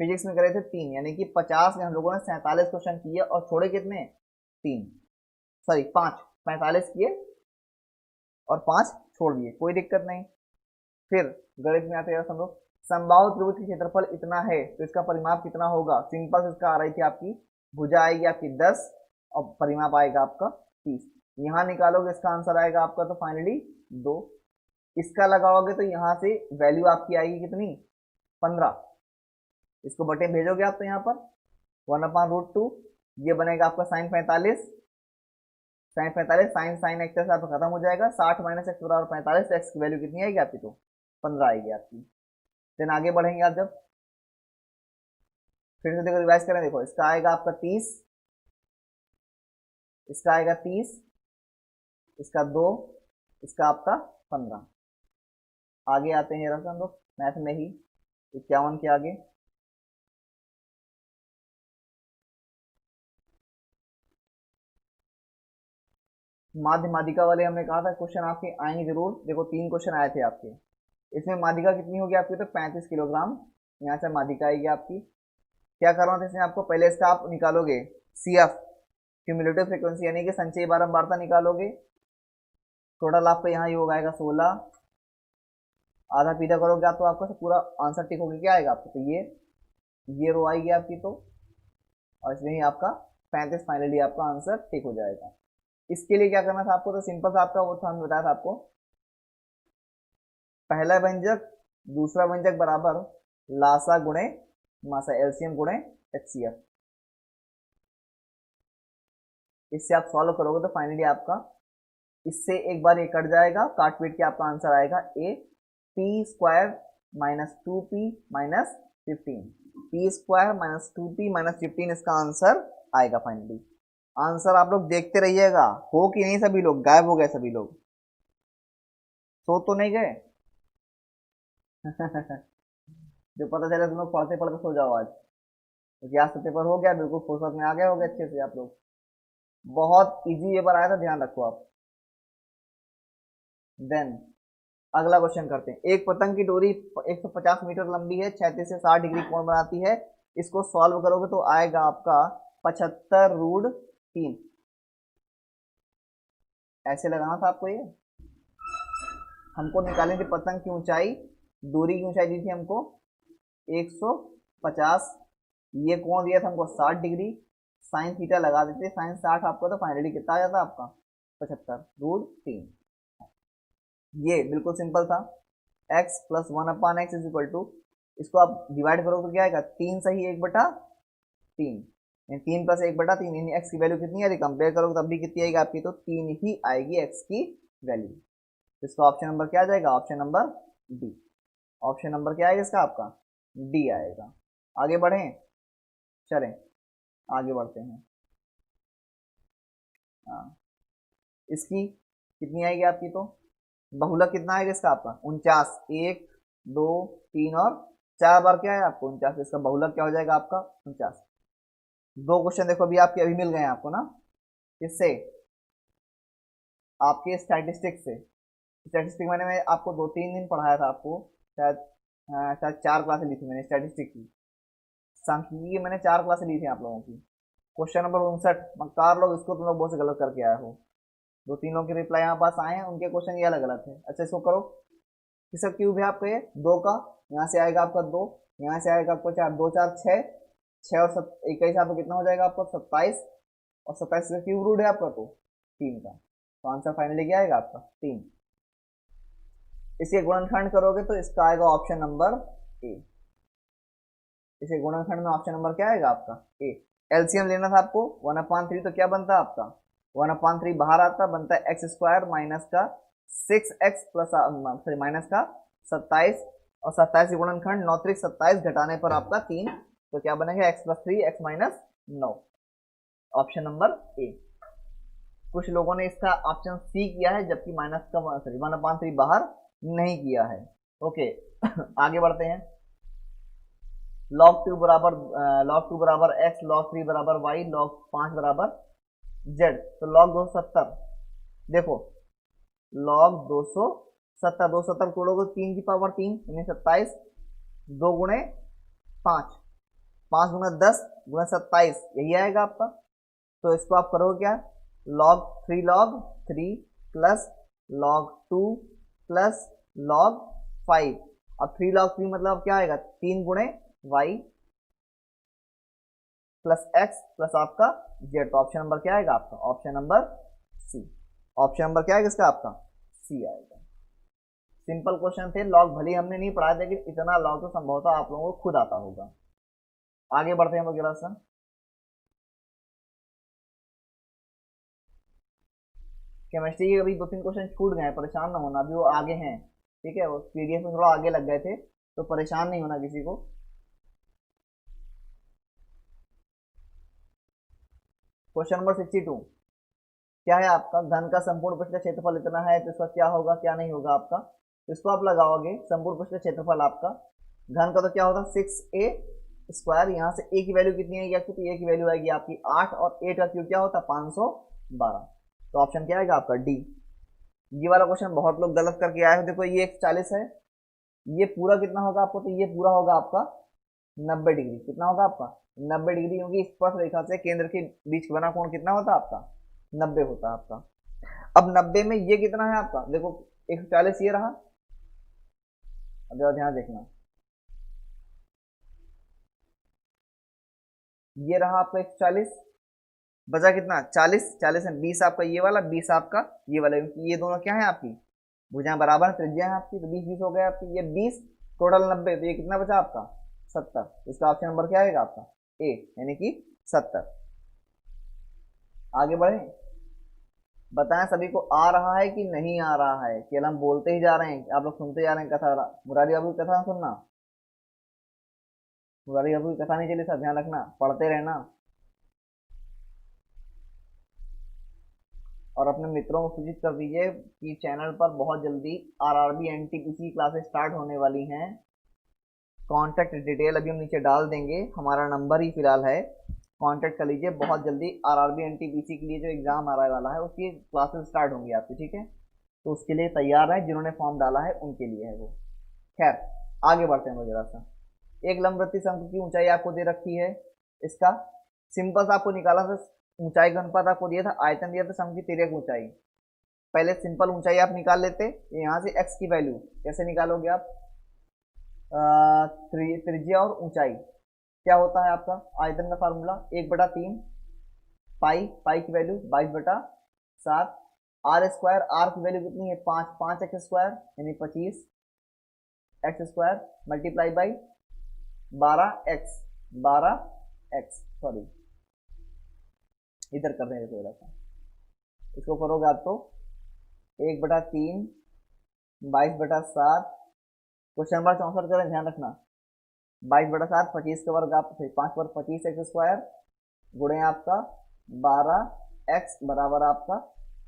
फिजिक्स में करे थे 3, यानी कि 50 में हम लोगों ने 47 क्वेश्चन किए और छोड़े कितने, 3, सॉरी 5, 45 किए और 5 छोड़ दिए, कोई दिक्कत नहीं। फिर गणित में आते हैं हम लोग, समबाहु त्रिभुज का क्षेत्रफल इतना है तो इसका परिमाप कितना होगा। सिंपल से इसका आ रही थी आपकी, भुजा आएगी आपकी 10 और परिमाप आएगा आपका 30। यहाँ निकालोगे इसका आंसर आएगा आपका तो फाइनली 2। इसका लगाओगे तो यहाँ से वैल्यू आपकी आएगी कितनी, 15। इसको बटे भेजोगे आप तो यहाँ पर 1/√2, ये बनेगा आपका साइन 45, साइन एक्स आपका खत्म हो जाएगा, 60 - x बराबर 45, एक्स की वैल्यू कितनी आएगी आपकी, तो 15 आएगी आपकी। देन आगे बढ़ेंगे आप जब, फिर से देखो रिवाइज करें, देखो इसका आएगा आपका 30, इसका आएगा 30, इसका 2, इसका आपका 15। आगे आते हैं हम लोग मैथ में ही 51 के आगे। माध्य माध्यिका वाले हमने कहा था क्वेश्चन आपके आएंगे जरूर। देखो 3 क्वेश्चन आए थे आपके, इसमें माध्यिका कितनी होगी आपकी, तो 35 किलोग्राम यहाँ से माध्यिका आएगी आपकी। क्या करना था इसमें आपको, पहले इसका आप निकालोगे CF क्यूमुलेटिव फ्रीक्वेंसी, यानी कि संचयी बारंबारता निकालोगे। टोटल आपका यहाँ योग आएगा 16, आधा पीछा करोगे आप तो आपका पूरा आंसर टिक होकर क्या आएगा आपको, तो ये रो आएगी आपकी, तो और इसमें ही आपका 35 फाइनली आपका आंसर टिक हो जाएगा। इसके लिए क्या करना था आपको, तो सिंपल सा आपका वो था, हमने बताया था आपको, पहला व्यंजक दूसरा व्यंजक बराबर लासा गुणे मासा, एलसीएम गुणे HCF। इससे आप सॉल्व करोगे तो फाइनली आपका इससे एक बार ये कट जाएगा, काट पीट के आपका आंसर आएगा P² - 2P - 15, P² - 2P - 15 इसका आंसर आएगा फाइनली। आंसर आप लोग देखते रहिएगा, हो कि नहीं, सभी लोग गायब हो गए, सभी लोग सो तो नहीं गए जो पता चला तुम लोग पढ़ते पढ़ते सो जाओ आज, क्योंकि आज तो पेपर हो गया, बिल्कुल फुर्सत में आ गए होगे अच्छे से आप लोग। बहुत इजी पेपर आया था, ध्यान रखो आप। देन अगला क्वेश्चन करते हैं। एक पतंग की डोरी 150 मीटर लंबी है, 36 से 60 डिग्री कोण बनाती है। इसको सॉल्व करोगे तो आएगा आपका 75√3। ऐसे लगाना था आपको, ये हमको निकालनी थी पतंग की ऊंचाई, डोरी की ऊंचाई दी थी हमको 150, ये कोण दिया था हमको 60 डिग्री, साइन थीटा लगा देते, साइन 60 आपको, तो फाइनली कितना आ जाता आपका 75√3। ये बिल्कुल सिंपल था, x + 1/x = इसको आप डिवाइड करोगे तो क्या आएगा, 3 सही 1/3, 3 + 1/3, यानी x की वैल्यू कितनी आ रही, कंपेयर करोगे तब भी कितनी आएगी आपकी, तो 3 ही आएगी x की वैल्यू। तो इसका ऑप्शन नंबर क्या आ जाएगा, option number D. Option number क्या आएगा इसका आपका, डी आएगा। आगे बढ़ें, चलें आगे बढ़ते हैं। हाँ, इसकी कितनी आएगी आपकी, तो बहुलक कितना आएगा इसका आपका 49, 1 2 3 और 4 बार क्या है आपको 49, इसका बहुलक क्या हो जाएगा आपका 49। 2 क्वेश्चन देखो अभी आपके अभी मिल गए हैं आपको ना, किससे, आपके स्टैटिस्टिक्स से। स्टैटिस्टिक मैंने मैं आपको 2-3 दिन पढ़ाया था आपको, शायद शायद 4 क्लासें ली थी मैंने स्टैटिस्टिक की, सांख्यिकी मैंने 4 क्लासें ली थी आप लोगों की। क्वेश्चन नंबर 59, मक्कार लोग इसको तुम लोग बहुत से गलत करके आए हो, 2-3 लोगों के रिप्लाई यहाँ पास आए हैं, उनके क्वेश्चन ये अलग अलग है। अच्छा इसको करो, किसका क्यूब है आपका, ये 2 का, यहाँ से आएगा आपका 2, यहाँ से आएगा आपको 4, 2 4 6, 6 और 21 आपको कितना हो जाएगा आपका 27, और 27 का क्यूब रूट है आपका तो 3 का, तो आंसर फाइनली क्या आएगा आपका 3। इसके गुणनखंड करोगे तो इसका आएगा ऑप्शन नंबर ए। इसके गुणनखंड में ऑप्शन नंबर क्या आएगा आपका ए। एलसीएम लेना था आपको 1/3, तो क्या बनता है आपका 1/3 बाहर आता, बनता है एक्स स्क्वायर माइनस का 6x प्लस सॉरी माइनस का 27, और 27 के गुणनखंड 9 3 27 घटाने पर आपका 3, तो क्या बनेगा x+3 x minus 9, option number ए। कुछ लोगों ने इसका ऑप्शन सी किया है, जबकि माइनस का सॉरी 1/3 बाहर नहीं किया है। ओके आगे बढ़ते हैं। log 2 बराबर x, log 3 बराबर y, log 5 बराबर z। तो log 270, देखो log 270, 270 तोड़ोगे 3 की पावर 3 यानी 27, 2 गुणे 5, 5 गुणे 10 गुणे 27, यही आएगा आपका। तो इसको आप करोगे क्या, log 3 plus log 2 plus log 5। अब 3 log 3 मतलब क्या आएगा 3 गुणे y प्लस x प्लस आपका z। तो ऑप्शन नंबर क्या आएगा आपका, option number C. Option number क्या आएगा इसका आपका सी आएगा। सिंपल क्वेश्चन थे, लॉग भले हमने नहीं पढ़ा, लेकिन इतना लॉग तो संभवतः आप लोगों को खुद आता होगा। आगे बढ़ते हैं वगैरह से। केमिस्ट्री के अभी 2-3 क्वेश्चन छूट गए, परेशान ना होना, अभी वो आगे हैं, ठीक है। वो पीडीएफ में थोड़ा आगे लग गए थे, तो परेशान नहीं होना किसी को। क्वेश्चन नंबर 62 क्या है आपका, घन का संपूर्ण पृष्ठ का क्षेत्रफल इतना है, तो इसका क्या होगा क्या नहीं होगा आपका। इसको आप लगाओगे, संपूर्ण पृष्ठ का क्षेत्रफल आपका घन का तो क्या होता है 6a स्क्वायर, यहाँ से a की वैल्यू कितनी आएगी आपकी, तो a की वैल्यू आएगी आपकी 8, और 8 का क्यूब क्या होता है 512। तो ऑप्शन क्या आएगा आपका डी। ये वाला क्वेश्चन बहुत लोग गलत करके आए हैं। देखो ये 140 है, ये पूरा कितना होगा आपको, तो ये पूरा होगा आपका 90 डिग्री। कितना होगा आपका 90 डिग्री, क्योंकि स्पर्श रेखा से केंद्र के बीच बना कोण कितना होता है आपका 90 होता है आपका। अब 90 में ये कितना है आपका, देखो 140 ये रहा, अब ध्यान देखना, ये रहा आपका 140, बचा कितना 40, 40 में 20 आपका ये वाला, 20 आपका ये वाला, क्योंकि ये दोनों क्या है आपकी भुजाएं बराबर त्रिज्या है आपकी, तो 20 हो गया आपकी, ये 20 टोटल 90, तो ये कितना बचा आपका 70। इसका ऑप्शन नंबर क्या आएगा आपका ए, यानी कि 70। आगे बढ़े, बताएं सभी को आ रहा है कि नहीं आ रहा है, केवल हम बोलते ही जा रहे हैं, आप लोग सुनते जा रहे हैं कथा। मुरारी बाबू की कथा सुनना, मुरारी बाबू की कथा नहीं चली, सब ध्यान रखना, पढ़ते रहना, और अपने मित्रों को सूचित कर दीजिए कि चैनल पर बहुत जल्दी आरआरबी एनटीपीसी क्लासेस स्टार्ट होने वाली हैं। कॉन्टैक्ट डिटेल अभी हम नीचे डाल देंगे, हमारा नंबर ही फिलहाल है, कॉन्टैक्ट कर लीजिए। बहुत जल्दी आरआरबी एनटीपीसी के लिए जो एग्जाम आने वाला है उसकी क्लासेस स्टार्ट होंगी आपकी, ठीक है। तो उसके लिए तैयार है, जिन्होंने फॉर्म डाला है उनके लिए है वो। खैर आगे बढ़ते हैं वगैरह से। एक लंबवृत्तीय शंकु की ऊंचाई आपको दे रखी है, इसका सिंपल सा आपको निकाला था, ऊंचाई का अनुपात आपको दिया था, आयतन दिया था, शंकु की तिर्यक ऊंचाई। पहले सिंपल ऊंचाई आप निकाल लेते, यहाँ से x की वैल्यू कैसे निकालोगे आप, त्रिज्या और ऊंचाई क्या होता है आपका, आयतन का फार्मूला 1/3 पाई, पाई की वैल्यू 22/7, आर स्क्वायर, आर की वैल्यू कितनी है 5, 5x स्क्वायर यानी 25x square multiply by 12x sorry इधर कर देंगे थोड़ा सा, इसको करोगे आप तो 1/3 22/7, क्वेश्चन नंबर 64 करें, ध्यान रखना 22/7 25 का वर्ग, आप 5 पर 25x स्क्वायर गुणे आपका 12x बराबर आपका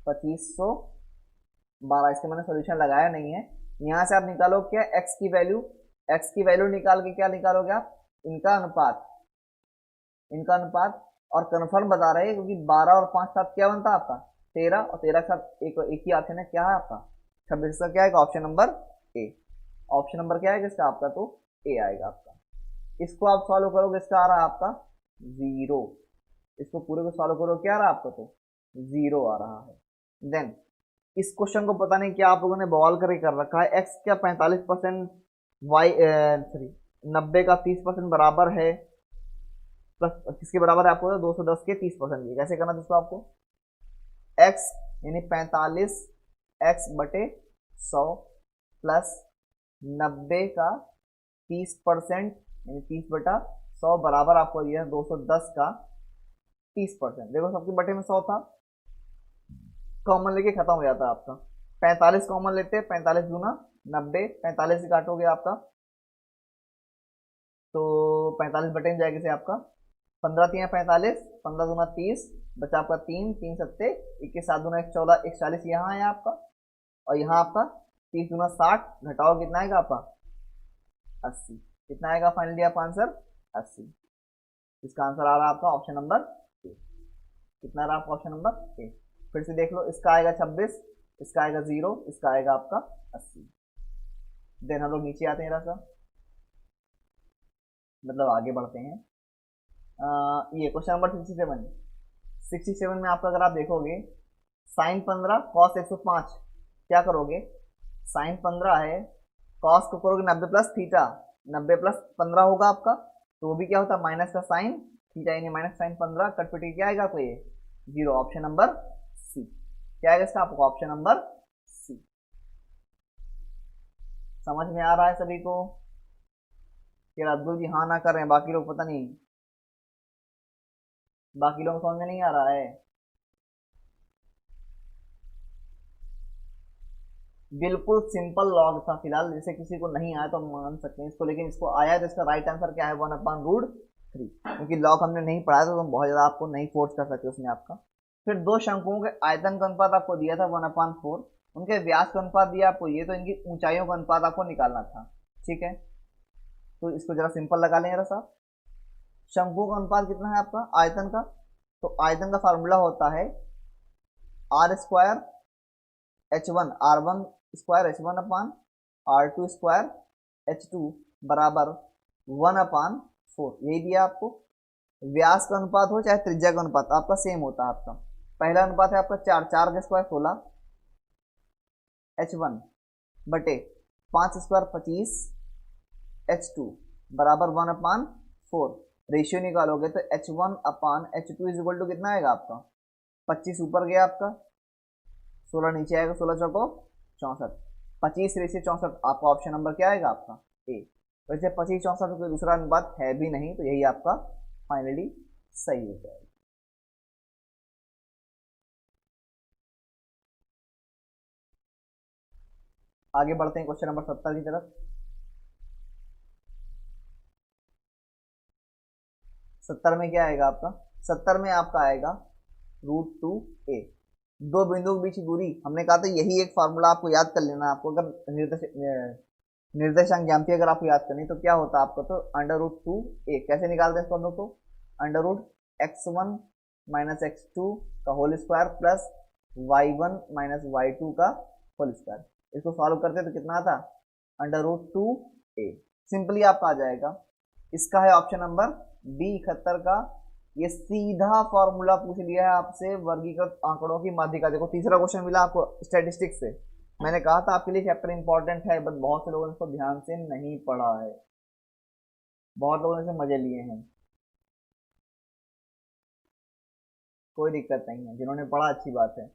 2512। इसके मैंने सोल्यूशन लगाया नहीं है। यहाँ से आप निकालो क्या x की वैल्यू, x की वैल्यू निकाल के क्या निकालोगे आप, इनका अनुपात, इनका अनुपात, और कन्फर्म बता रहे हैं क्योंकि 12 और 5 साथ क्या बनता है आपका 13, और 13 के साथ एक ही ऑप्शन है, क्या है आपका 26। इसका क्या आएगा option number A. Option number क्या आएगा इसका आपका, तो ए आएगा आपका। इसको आप सॉल्व करोगे, इसका आ रहा है आपका 0, इसको पूरे को सॉल्व करो क्या आ रहा है आपका, तो 0 आ रहा है। देन इस क्वेश्चन को पता नहीं क्या आप लोगों ने बवाल करके कर रखा है, x क्या 45% y सॉरी 90 का 30% बराबर है, प्लस किसके बराबर है आपको 210 के 30%। कैसे करना दोस्तों आपको, x यानी 45 x/100 प्लस 90 का 30%, यानी 30/100 बराबर आपको दिया है 210 का 30%। देखो सबके बटे में 100 था, कॉमन लेके खत्म हो जाता है आपका। 45 कॉमन लेते हैं, 45 दूना 90, 45 से काटोगे आपका तो 45 बटे में जाएगा से आपका 15 3 45, 15 दूना 30, बचा आपका 3 3 सत्ते 21, 7 दूना 14, 41 यहाँ है आपका, और यहाँ आपका 30 दूना 60, घटाओ कितना आएगा आपका 80। कितना आएगा फाइनली आप आंसर 80। इसका आंसर आ रहा है आपका ऑप्शन नंबर ए। कितना रहा आपका ऑप्शन नंबर ए। फिर से देख लो, इसका आएगा 26, इसका आएगा 0, इसका आएगा आपका 80। देन हम लोग नीचे आते हैं जरा, मतलब आगे बढ़ते हैं। ये क्वेश्चन नंबर 67। 67 में आपका अगर आप देखोगे साइन 15 कॉस 105, क्या करोगे, साइन 15 है, कॉस को करोगे 90 प्लस थीटा, 90 प्लस 15 होगा आपका, तो वो भी क्या होता है माइनस का साइन थीटा, यानी माइनस साइन 15, कटपिटी क्या आएगा आपको ये 0, ऑप्शन नंबर सी। क्या आएगा इसका आपको ऑप्शन नंबर सी। समझ में आ रहा है सभी को? फिर अब्दुल जी हाँ ना कर रहे हैं, बाकी लोग पता नहीं, बाकी लोग समझ में नहीं आ रहा है। बिल्कुल सिंपल लॉग था फिलहाल, जैसे किसी को नहीं आया तो हम मान सकते हैं इसको, लेकिन इसको आया तो इसका राइट आंसर क्या है 1/√3, क्योंकि लॉग हमने नहीं पढ़ा तो हम बहुत ज़्यादा आपको नहीं फोर्स कर सकते उसमें आपका। फिर दो शंकुओं के आयतन का अनुपात आपको दिया था 1/4, उनके व्यास का अनुपात दिया आपको ये, तो इनकी ऊंचाइयों का अनुपात आपको निकालना था। ठीक है, तो इसको जरा सिंपल लगा लेंगे जरा। शंकुओं का अनुपात कितना है आपका आयतन का, तो आयतन का फार्मूला होता है r² h1 r1 square h1/r2 square h2 बराबर 1/4। यही दिया आपको। व्यास का अनुपात हो चाहे त्रिज्या का अनुपात आपका सेम होता है। आपका पहला अनुपात है आपका 4 का स्क्वायर 16 h1 बटे 5 स्क्वायर 25 h2 बराबर 1/4। रेशियो निकालोगे तो h1/h2 इज इक्वल टू कितना आएगा आपका 25 ऊपर गया आपका, 16 नीचे आएगा, 16 चौको 64, 25/64 आपका ऑप्शन नंबर क्या आएगा आपका ए। वैसे 25/64 कोई दूसरा अनुपात है भी नहीं, तो यही आपका फाइनली सही हो जाएगा। आगे बढ़ते हैं क्वेश्चन नंबर 70 की तरफ। 70 में क्या आएगा आपका, 70 में आपका आएगा √2a। दो बिंदुओं के बीच की दूरी, हमने कहा था यही एक फार्मूला आपको याद कर लेना। आपको अगर निर्देशांक ज्यामिति अगर आपको याद करनी तो क्या होता है आपको, तो √2a कैसे निकालते हैं इसको हम लोग, तो √x1 माइनस x2 का whole square plus y1 minus y2 का होल स्क्वायर। इसको सॉल्व करते तो कितना आता √2a। सिंपली आपका आ जाएगा। इसका है ऑप्शन नंबर बी 71 का। ये सीधा फॉर्मूला पूछ लिया है आपसे वर्गीकृत आंकड़ों की माध्यिका। देखो तीसरा क्वेश्चन मिला आपको स्टैटिस्टिक्स से। मैंने कहा था आपके लिए चैप्टर इंपॉर्टेंट है, बट बहुत से लोगों ने इसको ध्यान से नहीं पढ़ा है, बहुत लोगों ने इसे मजे लिए हैं। कोई दिक्कत नहीं है, जिन्होंने पढ़ा अच्छी बात है।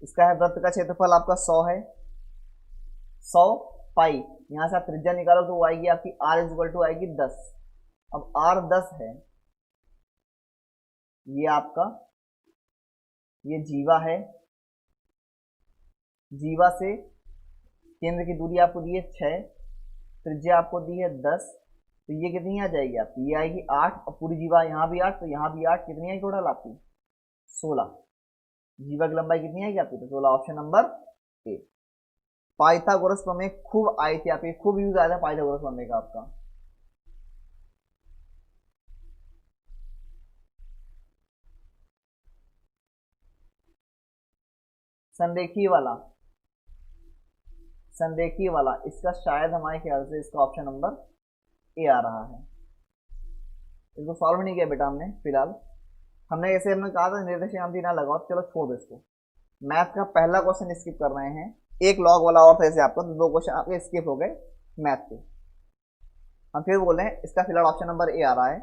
इसका है वृत्त का क्षेत्रफल आपका 100 है, 100 पाई, यहाँ से आप त्रिज्या निकालो तो वो आएगी आपकी r इज इक्वल टू आएगी 10। अब r 10 है, ये आपका ये जीवा है, जीवा से केंद्र की दूरी आपको दी है 6, त्रिज्या आपको दी है 10, तो ये कितनी आ जाएगी आपकी, ये आएगी 8, और पूरी जीवा यहाँ भी 8 तो यहाँ भी 8, कितनी आएगी टोटल आपकी 16। जीवा की लंबाई कितनी आएगी आपकी, तो 16, ऑप्शन नंबर ए। पाइथागोरस प्रमेय खूब आई थी आपकी, खूब यूज आया था पाइथागोरस प्रमेय का आपका। संरेखीय वाला, संरेखीय वाला इसका शायद हमारे ख्याल से इसका ऑप्शन नंबर ए आ रहा है। इसको सॉल्व नहीं किया बेटा हमने फिलहाल। हमने जैसे हमने कहा था निर्देश ज्यामिति ना लगाओ, चलो छोड़ दो इसको। मैथ का पहला क्वेश्चन स्किप कर रहे हैं, एक लॉग वाला और था ऐसे आपका, तो 2 क्वेश्चन आपके स्किप हो गए मैथ के। हम फिर बोल रहे हैं इसका फिलहाल ऑप्शन नंबर ए आ रहा है,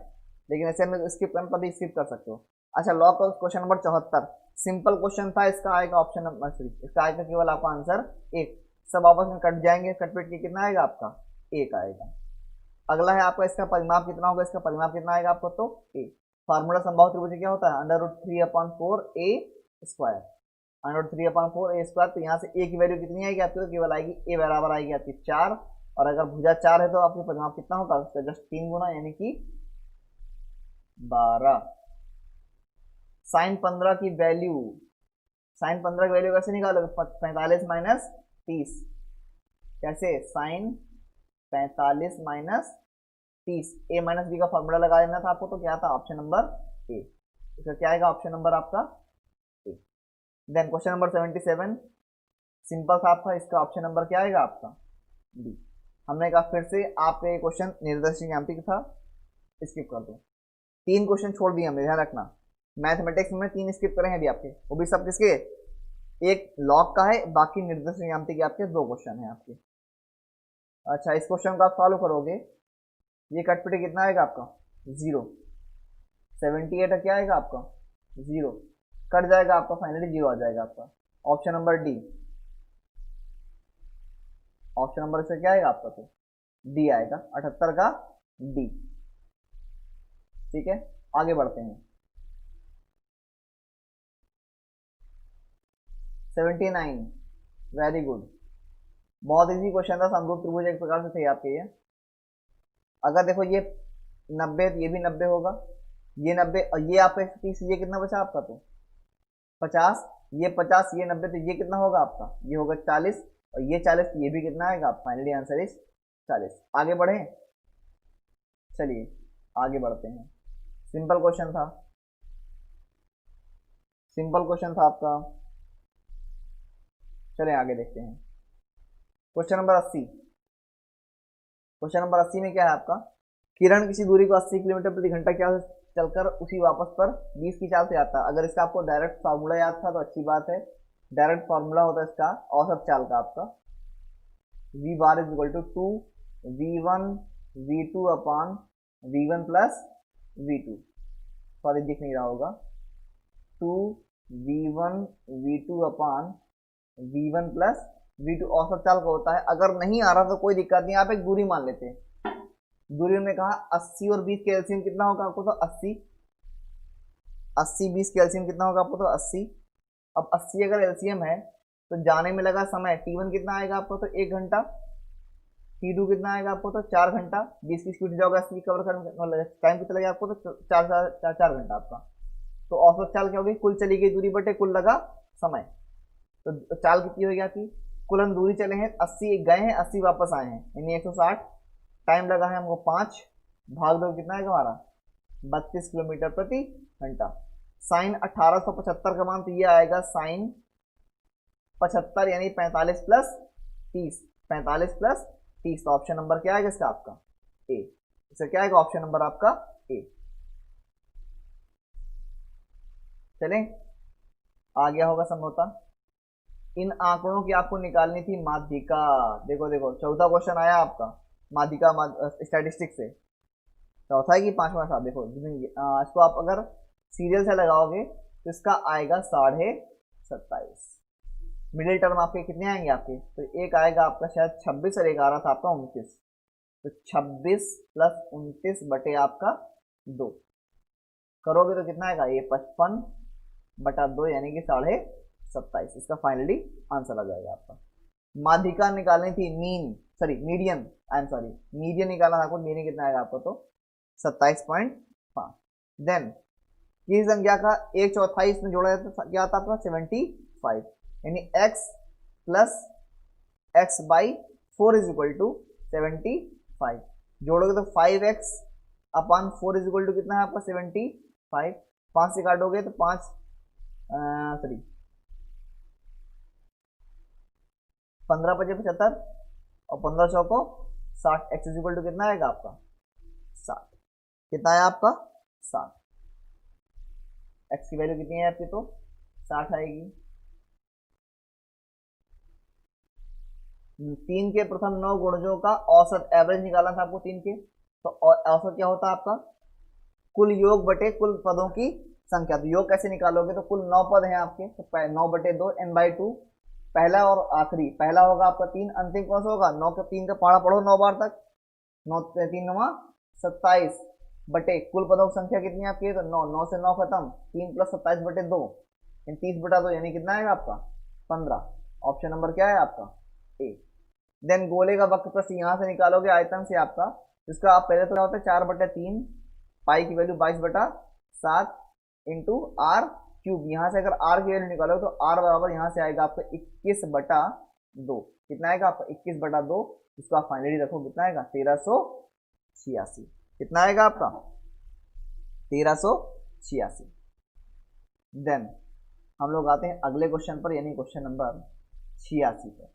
लेकिन ऐसे में स्किप करना तभी स्किप कर सकते हो। अच्छा, लॉग का क्वेश्चन नंबर 74 सिंपल क्वेश्चन था, इसका आएगा ऑप्शन नंबर 3, इसका आएगा केवल आपका आंसर 1। सब आपस में कट जाएंगे, कटपिट के कितना आएगा आपका 1 आएगा। अगला है आपका इसका परिमाप कितना होगा, इसका परिमाप कितना आएगा आपको तो a। फार्मूला समबाहु त्रिभुज क्या होता है √3/4 a स्क्वायर, √3/4 a स्क्वायर। तो यहाँ से a की वैल्यू कितनी आएगी आपकी, तो केवल आएगी a बराबर आएगी आपकी 4, और अगर भुजा 4 है तो आपके परिमाप कितना होगा उसका जस्ट 3 गुना यानी कि 12। साइन 15 की वैल्यू, साइन 15 की वैल्यू कैसे निकालोगे, 45 माइनस 30, कैसे साइन 45 माइनस 30, ए माइनस बी का फॉर्मूला लगा देना था आपको, तो क्या था ऑप्शन नंबर ए। इसका क्या आएगा ऑप्शन नंबर आपका ए। देन क्वेश्चन नंबर 77 सिंपल सा था, इसका ऑप्शन नंबर क्या आएगा आपका डी। हमने कहा फिर से आपका ये क्वेश्चन निर्देशित ज्यामिति था, स्किप कर दो। 3 क्वेश्चन छोड़ दिए हमने, ध्यान रखना मैथमेटिक्स में 3 स्किप करे हैं अभी आपके, वो भी सब किसके, एक लॉग का है, बाकी निर्देशित ज्यामिति के आपके 2 क्वेश्चन है आपके। अच्छा इस क्वेश्चन को आप सॉल्व करोगे, ये कटपिटी कितना आएगा आपका 0, 78 क्या आएगा आपका 0, कट जाएगा आपका फाइनली 0 आ जाएगा आपका। Option number D, option number से क्या आएगा आपका तो डी आएगा, 78 का डी। ठीक है आगे बढ़ते हैं। 79 वेरी गुड, बहुत इजी क्वेश्चन था, समरूप त्रिभुज एक प्रकार से थे आपके ये। अगर देखो ये 90 ये भी 90 होगा, ये 90 और ये आपका 130, ये कितना बचा आपका तो 50, ये 50 ये 90, तो ये कितना होगा आपका, ये होगा 40, और ये 40, ये भी कितना आएगा, फाइनली आंसर इज 40। आगे बढ़े, चलिए आगे बढ़ते हैं। सिंपल क्वेश्चन था, सिंपल क्वेश्चन था आपका, चलें आगे देखते हैं। क्वेश्चन नंबर 80, क्वेश्चन नंबर 80 में क्या है आपका, किरण किसी दूरी को 80 किलोमीटर प्रति घंटा की चाल से चलकर उसी वापस पर 20 की चाल से आता है। अगर इसका आपको डायरेक्ट फार्मूला याद था तो अच्छी बात है, डायरेक्ट फार्मूला होता है इसका औसत चाल का आपका, v bar is equal to 2 v1 v2 upon v1 plus v2, sorry दिख नहीं रहा होगा, 2 v1 v2 upon v1 plus v2 औसत चाल का होता है। अगर नहीं आ रहा तो कोई दिक्कत नहीं, आप एक दूरी मान लेते हैं। दूरी में कहा 80 और 20 के एलसीएम कितना होगा आपको तो 80, 80 20 के एलसीएम कितना होगा आपको तो 80। अब 80 अगर एलसीएम है तो जाने में लगा समय t1 कितना आएगा आपको तो 1 घंटा, t2 कितना आएगा आपको तो 4 घंटा, 20 की स्पीड जाओगे 80 कवर करने टाइम कितना लगेगा आपको तो 4 घंटा आपका। तो औसत चाल क्या होगी, कुल चली गई दूरी बटे कुल लगा समय, तो चाल कितनी होगी आपकी, कुल हम दूरी चले हैं 80 गए हैं 80 वापस आए हैं यानी 160, टाइम लगा है हमको 5, भाग दो कितना आएगा हमारा 32 किलोमीटर प्रति घंटा। साइन 1875 का मान तो ये आएगा साइन 75 यानी 45 प्लस 30, 45 प्लस 30, तो ऑप्शन नंबर क्या आएगा इसका आपका ए। इसका क्या आएगा ऑप्शन नंबर आपका ए। चलें आ गया होगा समझौता। इन आंकड़ों की आपको निकालनी थी माध्यिका, देखो देखो चौथा क्वेश्चन आया आपका माध्यिका स्टैटिस्टिक्स से, चौथा है कि 5वां था, देखो इसको आप अगर सीरियल से लगाओगे तो इसका आएगा 27.5। मिडिल टर्म आपके कितने आएंगे आपके, तो एक आएगा आपका शायद 26 और एक आ रहा था आपका 29, तो 26 प्लस 29 बटे आपका 2 करोगे तो कितना आएगा, ये 55 बटा 2 यानी कि 27.5। इसका फाइनली आंसर आ जाएगा आपका। माध्यिका निकालनी थी median, I am sorry median निकालना था आपको, मीडियन कितना आएगा आपको तो 27.5। देन किसी संख्या का 1/4 इसमें जोड़ा जाए तो क्या आता है आपका 75, यानी x plus x by 4 is equal to 75, जोड़ोगे तो 5x upon 4 is equal to कितना है आपका 75, 5 से काटोगे तो 5 15 5 75 और 15 चौको 60, एक्स इज इक्वल टू कितना आएगा आपका 60, कितना है आपका 60, एक्स की वैल्यू कितनी है आपकी तो 60 आएगी। 3 के प्रथम 9 गुणजों का औसत एवरेज निकालना था आपको 3 के, तो औसत क्या होता है आपका कुल योग बटे कुल पदों की संख्या। तो योग कैसे निकालोगे, तो कुल 9 पद हैं आपके, तो 9 बटे 2 n/2 पहला और आखिरी, पहला होगा आपका 3, अंतिम कौन सा होगा 9 का 3 का पहाड़ा पढ़ो 9 बार तक, 9 3 9 27 बटे कुल पदों की संख्या कितनी है आपकी, तो 9, 9 से 9 खत्म, 3 + 27 बटे 2, 30/2 यानी कितना आएगा आपका 15। ऑप्शन नंबर क्या है आपका ए। देन गोले का वक्र प्रस्थि यहाँ से निकालोगे आयतन से आपका, जिसका आप पहले तो क्या होता है 4/3, पाई की वैल्यू 22/7 इंटू आर क्यूब। यहाँ से अगर आर की वैल्यू निकालोगे तो आर बराबर यहाँ से आएगा आपका 21/2। कितना आएगा आपका 21/2, इसको आप फाइनली रखो कितना आएगा 1386। कितना आएगा आपका 1386। देन हम लोग आते हैं अगले क्वेश्चन पर, यानी क्वेश्चन नंबर 86 पर।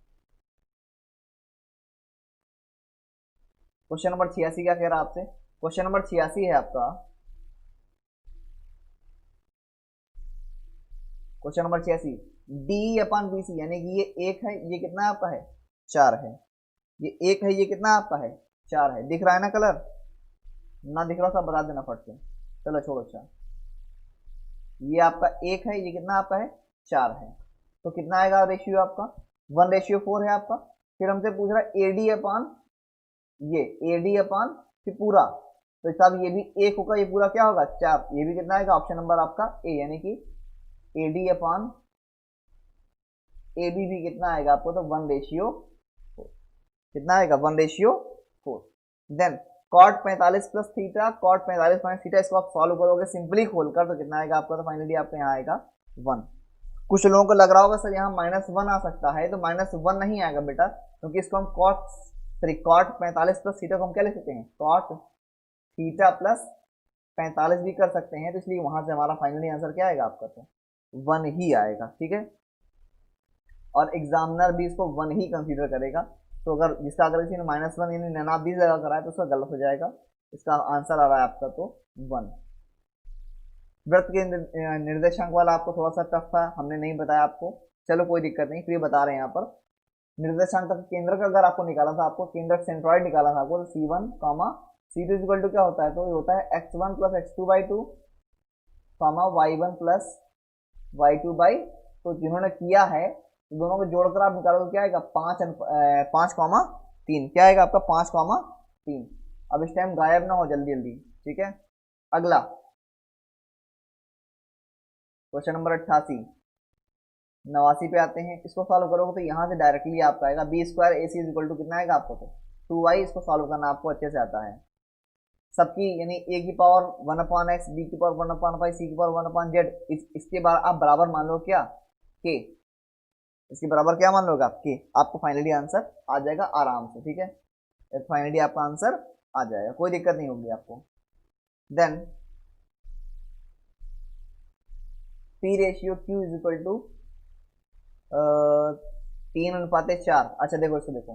क्वेश्चन नंबर 86 क्या कह रहा है आपसे, क्वेश्चन नंबर 86 है आपका, क्वेश्चन नंबर 86 D/BC, यानी कि ये 1 है, ये कितना आपका है 4 है, ये 1 है, ये कितना आपका है 4 है। दिख रहा है ना कलर, ना दिख रहा सब बता देना फट से, चलो छोड़ो। अच्छा ये आपका 1 है, ये कितना आपका है 4 है, तो कितना आएगा रेशियो आपका 1:4 है आपका। फिर हमसे पूछ रहा है AD/, ये AD/, फिर पूरा, तो साहब ये भी 1 होगा, ये पूरा क्या होगा 4, ये भी कितना आएगा ऑप्शन नंबर आपका ए, यानी कि AD/AB भी कितना आएगा आपको, तो 1:4। कितना आएगा 1:4। Then cot 45 plus theta, cot 45 minus theta, इसको आप सॉल्व करोगे सिंपली खोलकर, तो कितना आएगा आपका, तो फाइनली आपका यहाँ आएगा 1। कुछ लोगों को लग रहा होगा सर यहाँ -1 आ सकता है, तो -1 नहीं आएगा बेटा, क्योंकि इसको हम कॉट 45 प्लस थीटा को हम क्या लिख सकते हैं कॉट थीटा प्लस 45 भी कर सकते हैं, तो इसलिए वहां से हमारा फाइनली आंसर क्या आएगा आपका, तो 1 ही आएगा। ठीक है, और एग्जामिनर भी इसको 1 ही कंसीडर करेगा, तो अगर जिसका अगर किसी ने -1 यानी 20 लगा कर आया तो उसका गलत हो जाएगा, इसका आंसर आ रहा है आपका तो 1। वृत्त के निर्देशांक वाला आपको थोड़ा सा टफ था, हमने नहीं बताया आपको, चलो कोई दिक्कत नहीं, फिर ये बता रहे हैं यहाँ पर। निर्देशांक तक केंद्र का अगर आपको निकाला था, आपको केंद्र सेंट्रॉइड निकाला था आपको, तो C1, C2 इक्वल टू क्या होता है, तो ये होता है x1 + x2/2, y1 + y2/, तो जिन्होंने किया है दोनों को जोड़कर आप निकालो तो क्या आएगा 5,3, क्या आएगा आपका 5,3। अब इस टाइम गायब ना हो जल्दी जल्दी, ठीक है। अगला क्वेश्चन नंबर 88, 89 पे आते हैं, इसको सॉल्व करोगे तो यहाँ से डायरेक्टली आपका आएगा B² AC इक्वल टू कितना आएगा आपको, तो 2y। इसको सॉल्व करना आपको अच्छे से आता है, सबकी यानी a की पावर 1/x, b की पावर 1/5, c की पावर 1/z, इसके बाद आप बराबर मान लो क्या k, इसके बराबर क्या मान लोगे आप k, आपको फाइनली आंसर आ जाएगा आराम से। ठीक है, फाइनली आपका आंसर आ जाएगा, कोई दिक्कत नहीं होगी आपको। Then P/Q equal to 3:4। अच्छा देखो इसको देखो,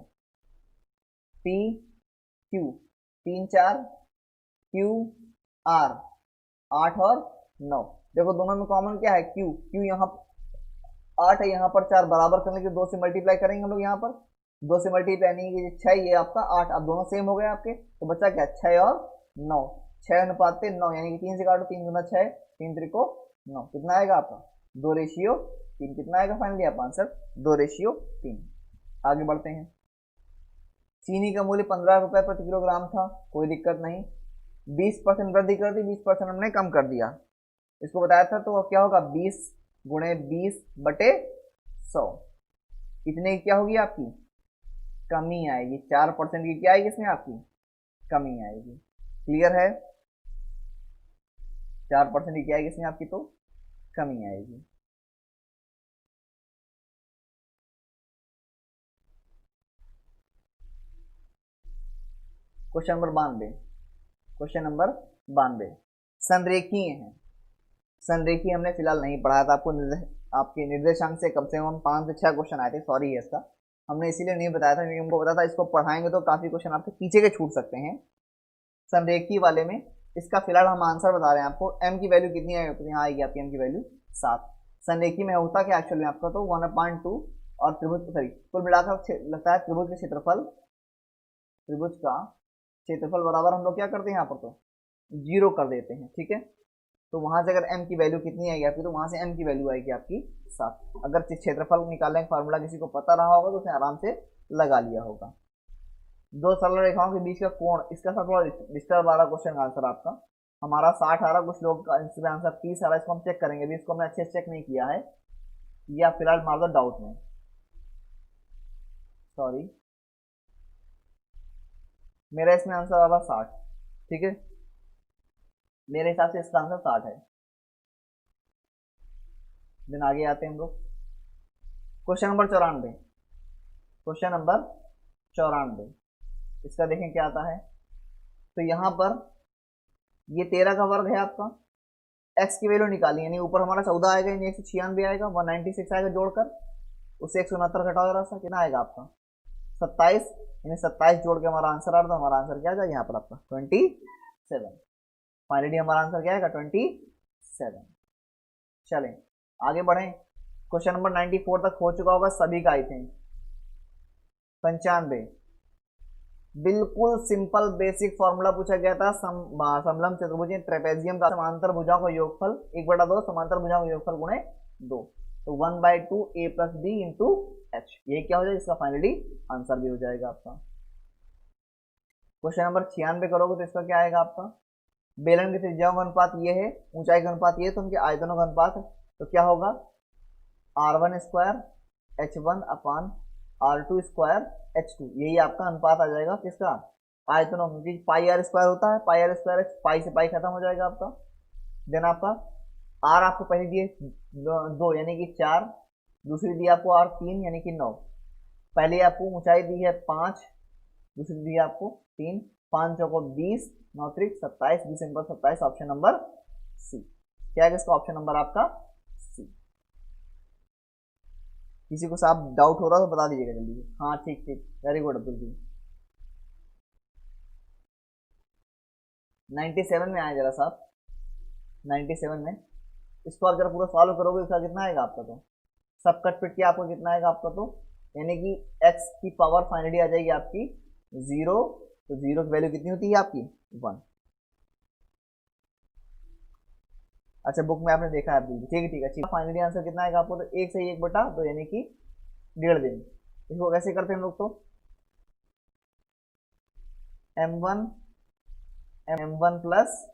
PQ 3 4 QR 8 और 9, देखो दोनों में कॉमन क्या है Q यहाँ 8 है, यहाँ पर 4, बराबर करने के 2 से मल्टीप्लाई करेंगे हम लोग, यहाँ पर 2 से मल्टीप्लाई नहीं कि 6, ये आपका 8, अब दोनों सेम हो गए आपके, तो बच्चा क्या 6 और 9, 6:9 यानी कि 3 से काटो, 3 दूना 6, 3 त्रिको 9, कितना आएगा आपका 2:3। कितना आएगा फाइनली आपका आंसर 2:3। आगे बढ़ते हैं, चीनी का मूल्य 15 रुपए प्रति किलोग्राम था, कोई दिक्कत नहीं, 20% वृद्धि कर दी, 20% हमने कम कर दिया, इसको बताया था, तो क्या होगा 20 × 20/100, इतने की क्या होगी आपकी कमी आएगी, 4% की क्या आएगी इसमें आपकी कमी आएगी। क्लियर है, 4% की क्या आएगी इसमें आपकी तो कमी आएगी। क्वेश्चन नंबर 92, क्वेश्चन नंबर 92 संरेखीय है। संरेखीय हमने फिलहाल नहीं पढ़ाया था आपको, आपके निर्देशांक से कम 5 से 6 क्वेश्चन आए थे, सॉरी है इसका, हमने इसीलिए नहीं बताया था क्योंकि हमको पता था इसको पढ़ाएंगे तो काफी क्वेश्चन आपके पीछे के छूट सकते हैं। संरेखीय वाले में इसका फिलहाल हम आंसर बता रहे हैं आपको, m की वैल्यू कितनी है, तो यहाँ आएगी आपकी m की वैल्यू 7। संरेखीय में होता क्या एक्चुअली में आपका, तो 1/2 और त्रिभुज, सॉरी कुल मिलाकर लगता है त्रिभुज के क्षेत्रफल, त्रिभुज का क्षेत्रफल बराबर हम लोग क्या करते हैं यहाँ पर, तो 0 कर देते हैं। ठीक है, तो वहां से अगर m की वैल्यू कितनी आएगी आपकी, तो वहां से m की वैल्यू आएगी आपकी 7। अगर क्षेत्रफल निकालने का फार्मूला किसी को पता रहा होगा तो उसने आराम से लगा लिया होगा। दो सरल रेखाओं के बीच का कोण, इसका सब थोड़ा डिस्टर्ब वाला क्वेश्चन का आंसर आपका हमारा 60 आ रहा, कुछ लोग का इसमें आंसर 30 आ रहा है। इसको हम चेक करेंगे, अभी इसको हमने अच्छे से चेक नहीं किया है, ये आप फिलहाल मार दो डाउट में। सॉरी, मेरा इसमें आंसर आ रहा 60। ठीक है, मेरे हिसाब से इसका आंसर 60 है। दिन आगे आते हैं हम लोग क्वेश्चन नंबर 94। क्वेश्चन नंबर 94, इसका देखें क्या आता है। तो यहां पर ये 13 का वर्ग है आपका, x की वैल्यू निकाली, यानी ऊपर हमारा 14 आएगा, यानी 196 आएगा, 196 आएगा जोड़कर, उससे 169 घटाओ जरा सा, कितना आएगा आपका 27, यानी 27 जोड़ के हमारा आंसर आ रहा था। हमारा आंसर क्या जाएगा यहाँ पर आपका 27। फाइनली हमारा आंसर क्या आएगा 27। चलें आगे बढ़ें, क्वेश्चन नंबर 94 तक हो चुका होगा सभी का आई थिंक। 95, बिल्कुल सिंपल बेसिक फॉर्मूला पूछा गया था, समलंब चतुर्भुज ट्रेपेजियम का समांतर भुजाओं का योगफल 1/2 समांतर भुजाओं का योगफल गुणे 2, तो 1/2 a + b इंटू h, ये क्या हो जाएगा, इसका फाइनली आंसर भी हो जाएगा आपका। क्वेश्चन नंबर 96 करोगे तो इसका क्या आएगा आपका, बेलन की त्रिज्याओं का अनुपात ये है, ऊंचाई का अनुपात ये है, तो उनके आयतनों का अनुपात है, तो क्या होगा r1 square h1/r2 square h2, यही आपका अनुपात आ जाएगा किसका, आयतनों, क्योंकि पाई आर स्क्वायर होता है, पाई आर स्क्वायर पाई से पाई खत्म हो जाएगा आपका। देन आपका आर आपको पहले दिए 2 यानी कि 4, दूसरी दी आपको आर 3 यानी कि 9, पहले आपको ऊंचाई दी है 5, दूसरी दी है आपको 3, 5 चौको 20, 9 त्रिक 27, 20 सिंपल 27, ऑप्शन नंबर सी। क्या है इसका ऑप्शन नंबर आपका सी। किसी को साफ डाउट हो रहा तो बता दीजिएगा जल्दी से। हाँ ठीक ठीक, वेरी गुड अब्दुल जी। 97 में आया जरा साहब, 97 में इसको आप जरा पूरा सॉल्व करोगे, इसका कितना आएगा आपका, तो सब कट पिट के आपको कितना आएगा आपका, तो यानी कि x की पावर फाइनली आ जाएगी आपकी 0, तो 0 की वैल्यू कितनी होती है आपकी 1। अच्छा बुक में आपने देखा है अब्दुल जी, ठीक है ठीक है, अच्छी। फाइनली आंसर कितना आएगा आपको, तो 1 से 1/2 यानी कि 1.5 दिन। इसको कैसे करते हैं हम लोग, तो m1 प्लस